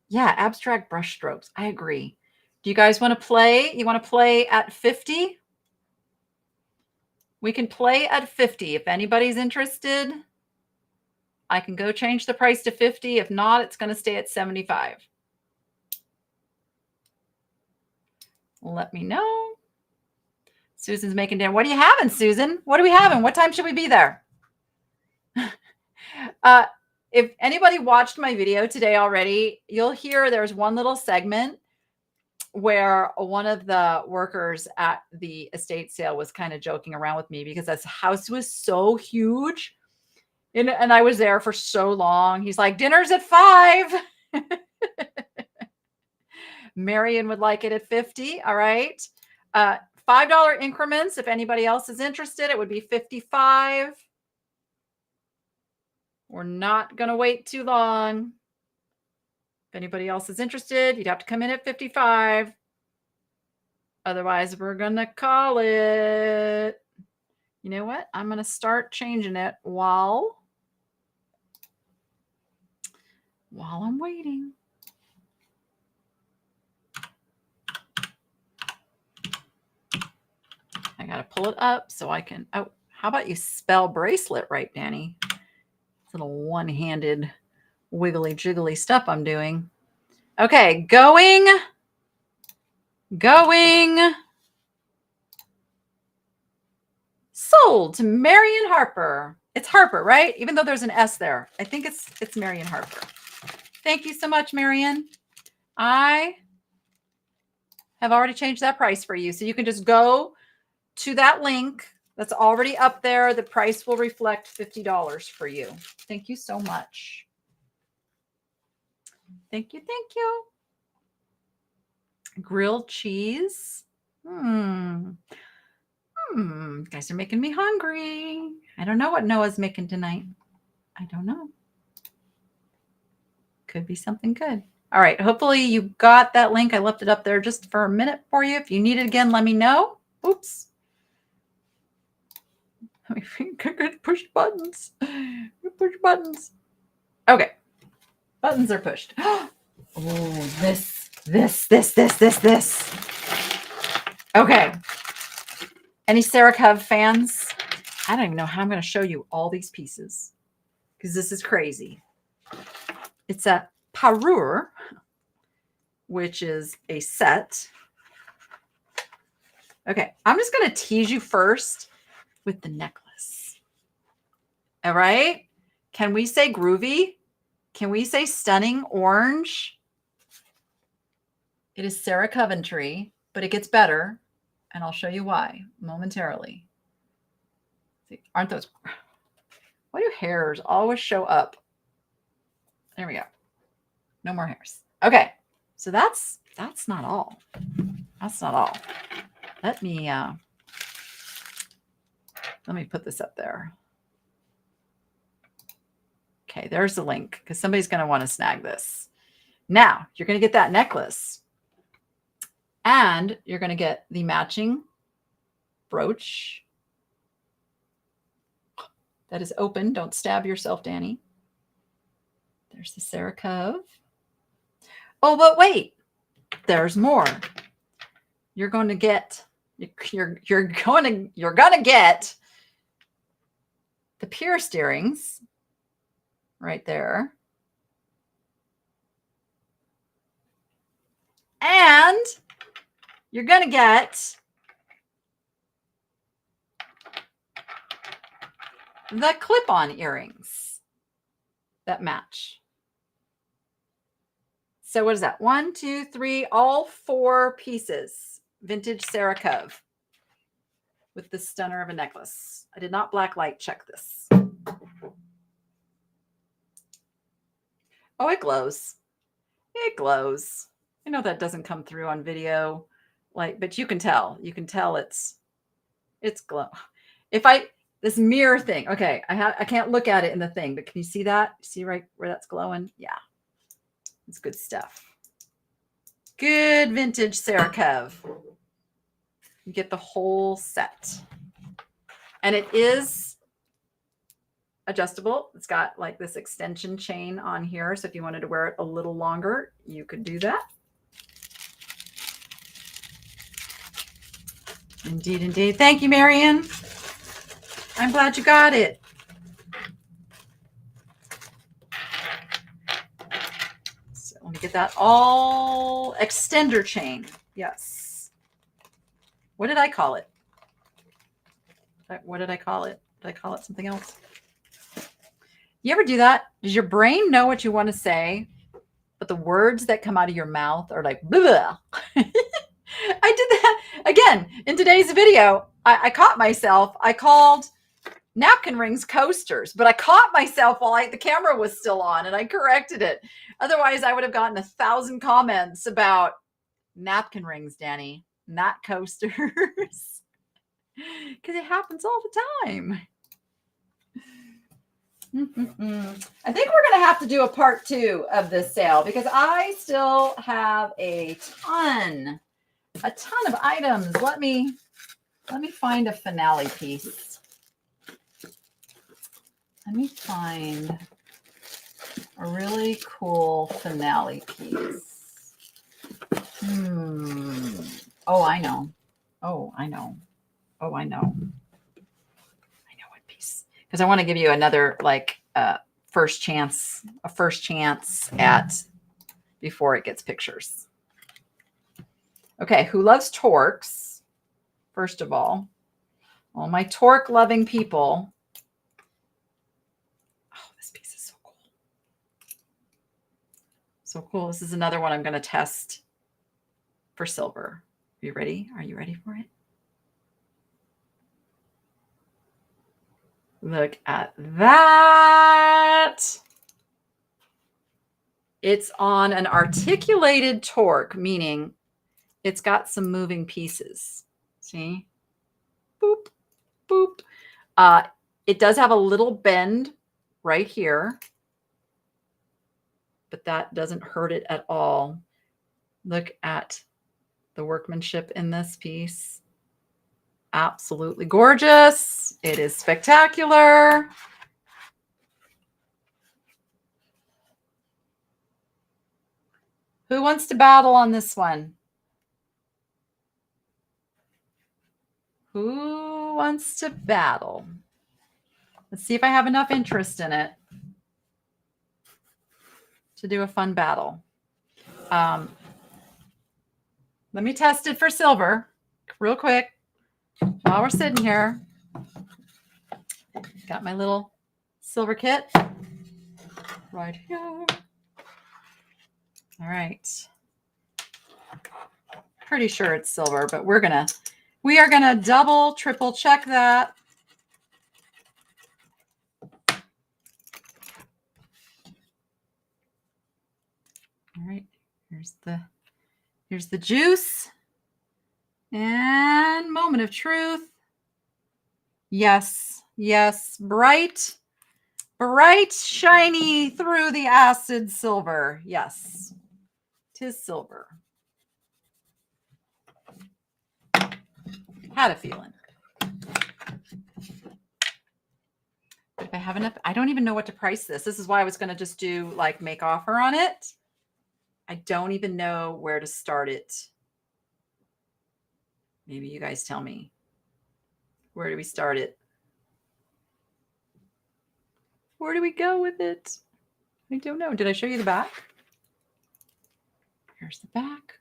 Yeah, abstract brush strokes. I agree. Do you guys want to play? You want to play at 50? We can play at 50 if anybody's interested. I can go change the price to 50. If not, it's going to stay at 75. Let me know. Susan's making dinner. What are you having, Susan? What are we having? What time should we be there? If anybody watched my video today already, you'll hear there's one little segment where one of the workers at the estate sale was kind of joking around with me because this house was so huge. And I was there for so long. He's like, dinner's at 5. Marion would like it at 50. All right. $5 increments. If anybody else is interested, it would be 55. We're not going to wait too long. If anybody else is interested, you'd have to come in at 55. Otherwise, we're going to call it. You know what? I'm going to start changing it while I'm waiting. I got to pull it up so I can. Oh, how about you spell bracelet right, Danny? Little one-handed wiggly jiggly stuff I'm doing. Okay, going. Sold to Marion Harper. It's Harper, right? Even though there's an S there. I think it's Marion Harper. Thank you so much, Marion. I have already changed that price for you. So you can just go to that link that's already up there. The price will reflect $50 for you. Thank you so much. Thank you. Grilled cheese. You guys are making me hungry. I don't know what Noah's making tonight. I don't know. Could be something good. All right. Hopefully you got that link. I left it up there just for a minute for you. If you need it again, let me know. Oops. I could push buttons. Push buttons. Okay. Buttons are pushed. Oh, this. Okay. Any Sarah Cove fans? I don't even know how I'm going to show you all these pieces because this is crazy. It's a parure, which is a set. Okay. I'm just going to tease you first with the necklace. All right. Can we say groovy? Can we say stunning orange? It is Sarah Coventry, but it gets better. And I'll show you why momentarily. See, aren't those? Why do hairs always show up? There we go. No more hairs. Okay. So that's not all. That's not all. Let me put this up there. Okay, there's the link because somebody's going to want to snag this. Now, you're going to get that necklace. And you're going to get the matching brooch that is open. Don't stab yourself, Danny. There's the Sarah Cove. Oh, but wait. there's more. You're going to get get the pierced earrings right there. And you're going to get the clip-on earrings that match. So what is that? 1, 2, 3, all 4 pieces. Vintage Sarah Cove with this stunner of a necklace. I did not black light check this. Oh, it glows. It glows. I know that doesn't come through on video, but you can tell. You can tell it's glow. This mirror thing. Okay, I can't look at it in the thing, but can you see that? See right where that's glowing? Yeah. It's good stuff. Good vintage Sarah Cove. You get the whole set. And it is adjustable. It's got like this extension chain on here. So if you wanted to wear it a little longer, you could do that. Indeed, indeed. Thank you, Marion. I'm glad you got it. So let me get that all extender chain. Yes. What did I call it? What did I call it? Did I call it something else? You ever do that? Does your brain know what you want to say, but the words that come out of your mouth are like, blah. I did that again in today's video. I caught myself. I called napkin rings coasters, but I caught myself while the camera was still on, and I corrected it. Otherwise, I would have gotten 1,000 comments about napkin rings, Danny, not coasters, because it happens all the time. I think we're going to have to do a part 2 of this sale because I still have a ton of items. Let me find a finale piece. Let me find a really cool finale piece. Oh, I know. I know what piece. Because I want to give you another first chance at before it gets pictures. Okay, who loves torques? First of all my torque loving people. Oh, this piece is so cool. So cool. This is another one I'm going to test for silver. Are you ready? Are you ready for it? Look at that. It's on an articulated torque, meaning it's got some moving pieces. See? Boop, boop. It does have a little bend right here, but that doesn't hurt it at all. Look at the workmanship in this piece. Absolutely gorgeous. It is spectacular. Who wants to battle on this one? Who wants to battle? Let's see if I have enough interest in it to do a fun battle. Let me test it for silver real quick while we're sitting here. Got my little silver kit right here. All right. Pretty sure it's silver, but we are gonna double, triple check that. All right, here's the juice. And moment of truth. Yes, bright, shiny through the acid silver. Yes, 'tis silver. Had a feeling. But if I have enough, I don't even know what to price this. This is why I was going to just do make offer on it. I don't even know where to start it. Maybe you guys tell me. Where do we start it? Where do we go with it? I don't know. Did I show you the back? Here's the back.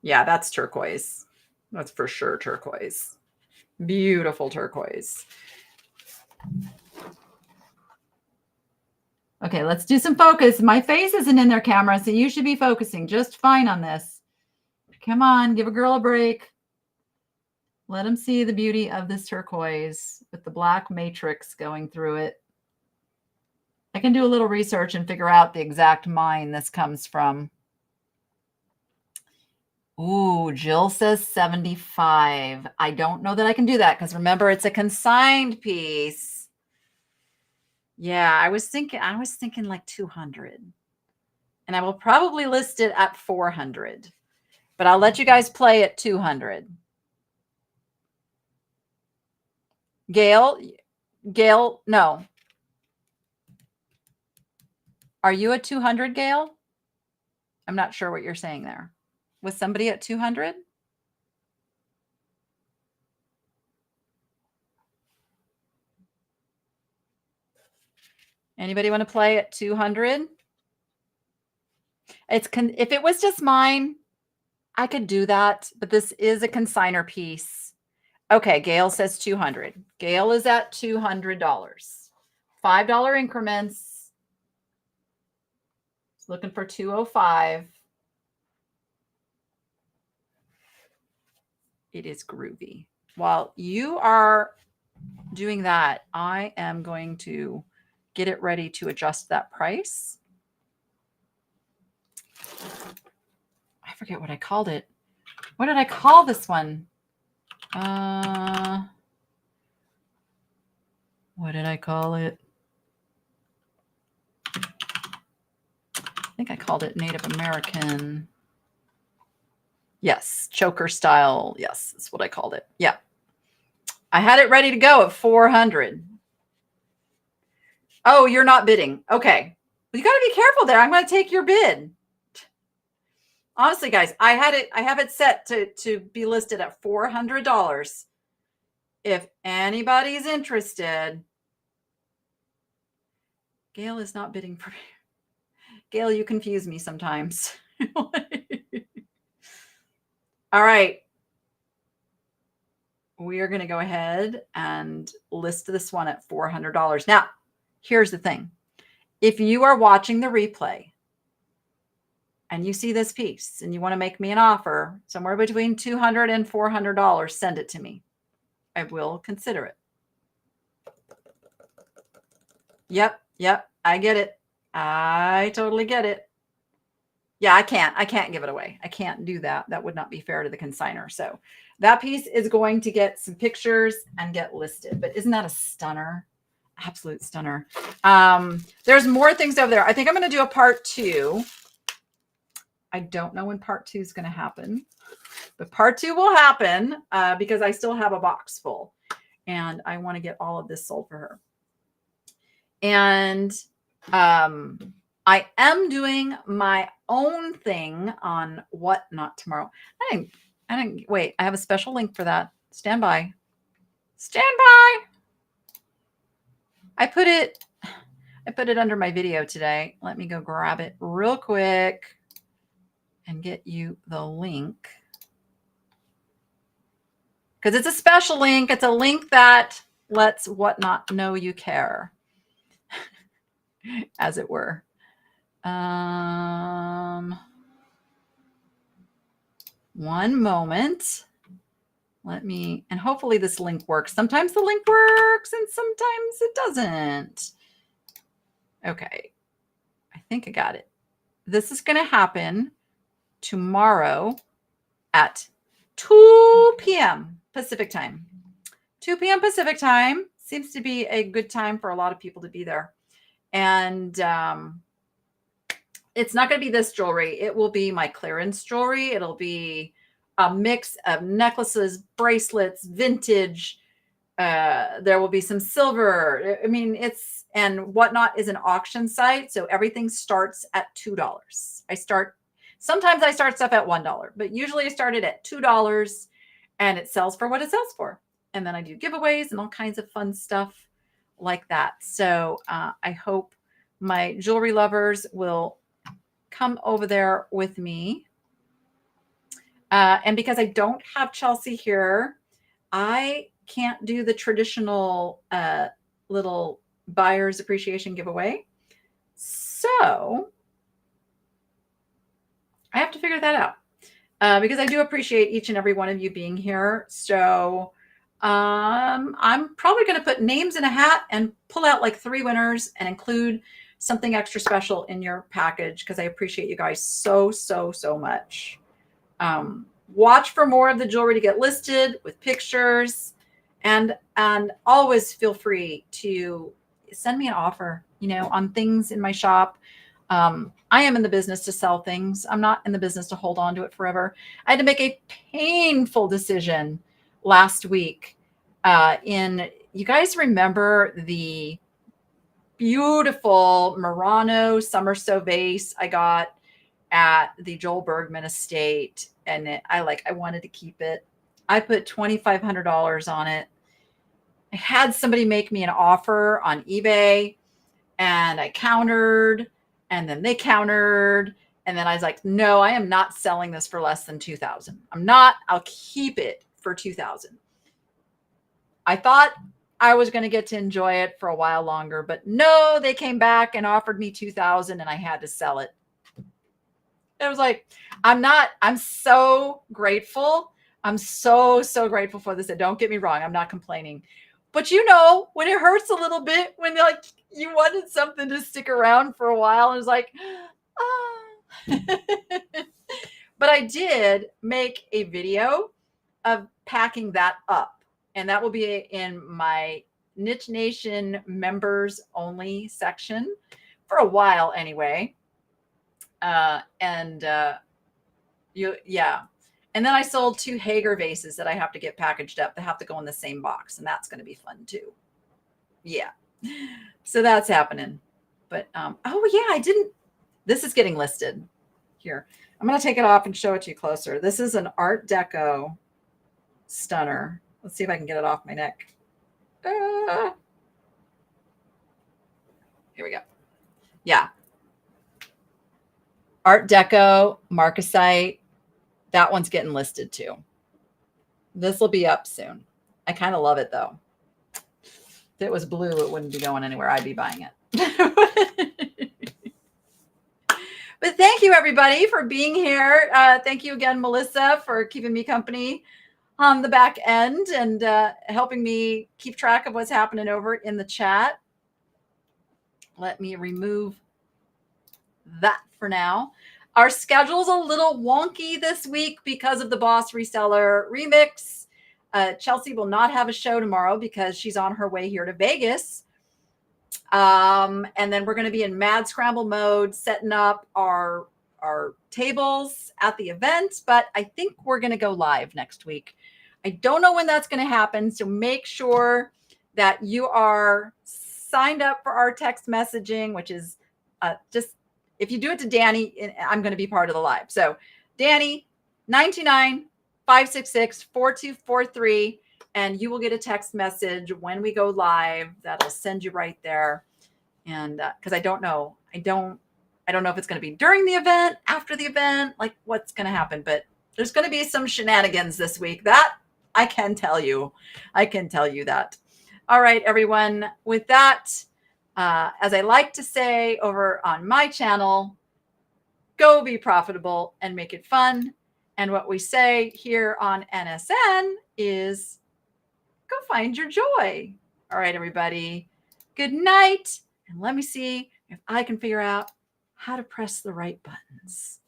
Yeah, that's turquoise. That's for sure turquoise. Beautiful turquoise. Okay, let's do some focus. My face isn't in their camera, so you should be focusing just fine on this. Come on, give a girl a break. Let them see the beauty of this turquoise with the black matrix going through it. I can do a little research and figure out the exact mine this comes from. Ooh, Jill says 75. I don't know that I can do that because remember, it's a consigned piece. Yeah, I was thinking like 200. And I will probably list it at 400. But I'll let you guys play at 200. Gail, no. Are you at 200, Gail? I'm not sure what you're saying there. Was somebody at 200? Anybody want to play at 200? If it was just mine, I could do that, but this is a consigner piece. Okay, Gail says 200. Gail is at $200. $5 increments. Looking for 205. It is groovy. While you are doing that, I am going to get it ready to adjust that price. I forget what I called it. What did I call this one? What did I call it? I think I called it Native American. Yes, choker style. Yes, that's what I called it. Yeah. I had it ready to go at 400. Oh, you're not bidding. Okay. Well, you got to be careful there. I'm going to take your bid. Honestly, guys, I have it set to be listed at $400. If anybody's interested, Gail is not bidding for me. Gail, you confuse me sometimes. All right. We are going to go ahead and list this one at $400. Now, here's the thing. If you are watching the replay and you see this piece and you want to make me an offer somewhere between $200 and $400, send it to me. I will consider it. Yep. I get it. I totally get it. Yeah, I can't give it away. I can't do that. That would not be fair to the consigner. So that piece is going to get some pictures and get listed. But isn't that a stunner? Absolute stunner. There's more things over there. I think I'm going to do a part 2. I don't know when part 2 is going to happen, but part 2 will happen because I still have a box full and I want to get all of this sold for her. And I am doing my own thing on Whatnot tomorrow. I didn't wait. I have a special link for that. Stand by. I put it under my video today. Let me go grab it real quick and get you the link. Because it's a special link. It's a link that lets Whatnot know you care, as it were. One moment. And hopefully this link works. Sometimes the link works and sometimes it doesn't. Okay. I think I got it. This is going to happen tomorrow at 2 p.m. Pacific time. 2 p.m. Pacific time seems to be a good time for a lot of people to be there. And it's not going to be this jewelry. It will be my clearance jewelry. It'll be a mix of necklaces, bracelets, vintage, There will be some silver. I mean, and Whatnot is an auction site. So everything starts at $2. Sometimes I start stuff at $1, but usually I started at $2 and it sells for what it sells for. And then I do giveaways and all kinds of fun stuff like that. So I hope my jewelry lovers will come over there with me. And because I don't have Chelsea here, I can't do the traditional little buyer's appreciation giveaway. So I have to figure that out because I do appreciate each and every one of you being here. So I'm probably going to put names in a hat and pull out like 3 winners and include something extra special in your package because I appreciate you guys so, so, so much. Watch for more of the jewelry to get listed with pictures, and always feel free to send me an offer, on things in my shop. I am in the business to sell things. I'm not in the business to hold on to it forever. I had to make a painful decision last week. You guys remember the beautiful Murano Summer Stowe vase I got at the Joel Bergman estate, and I wanted to keep it. I put $2,500 on it. I had somebody make me an offer on eBay, and I countered, and then they countered, and then I was like, no, I am not selling this for less than $2,000. I'm not. I'll keep it for $2,000. I thought I was going to get to enjoy it for a while longer, but no, they came back and offered me $2,000, and I had to sell it. It was like, I'm so grateful. I'm so, so grateful for this. And don't get me wrong, I'm not complaining. But when it hurts a little bit, when you wanted something to stick around for a while, and it's like, But I did make a video of packing that up. And that will be in my Niche Nation members only section for a while anyway. And then I sold 2 Hager vases that I have to get packaged up. They have to go in the same box, and that's going to be fun too. Yeah. So that's happening. But, this is getting listed here. I'm going to take it off and show it to you closer. This is an Art Deco stunner. Let's see if I can get it off my neck. Here we go. Yeah. Art Deco, Marcasite. That one's getting listed too. This will be up soon. I kind of love it though. If it was blue, it wouldn't be going anywhere. I'd be buying it. But thank you everybody for being here. Thank you again, Melissa, for keeping me company on the back end and helping me keep track of what's happening over in the chat. Let me remove that for now. Our schedule's a little wonky this week because of the Boss Reseller Remix. Chelsea will not have a show tomorrow because she's on her way here to Vegas. And then we're going to be in mad scramble mode, setting up our tables at the event. But I think we're going to go live next week. I don't know when that's going to happen. So make sure that you are signed up for our text messaging, which is just, if you do it to Danny, I'm going to be part of the live. So Danny, 929-566-4243, and you will get a text message when we go live. That'll send you right there. And because I don't know if it's going to be during the event, after the event, like what's going to happen. But there's going to be some shenanigans this week. That I can tell you. I can tell you that. All right, everyone. With that, as I like to say over on my channel, go be profitable and make it fun. And what we say here on NSN is go find your joy. All right, everybody. Good night. And let me see if I can figure out how to press the right buttons.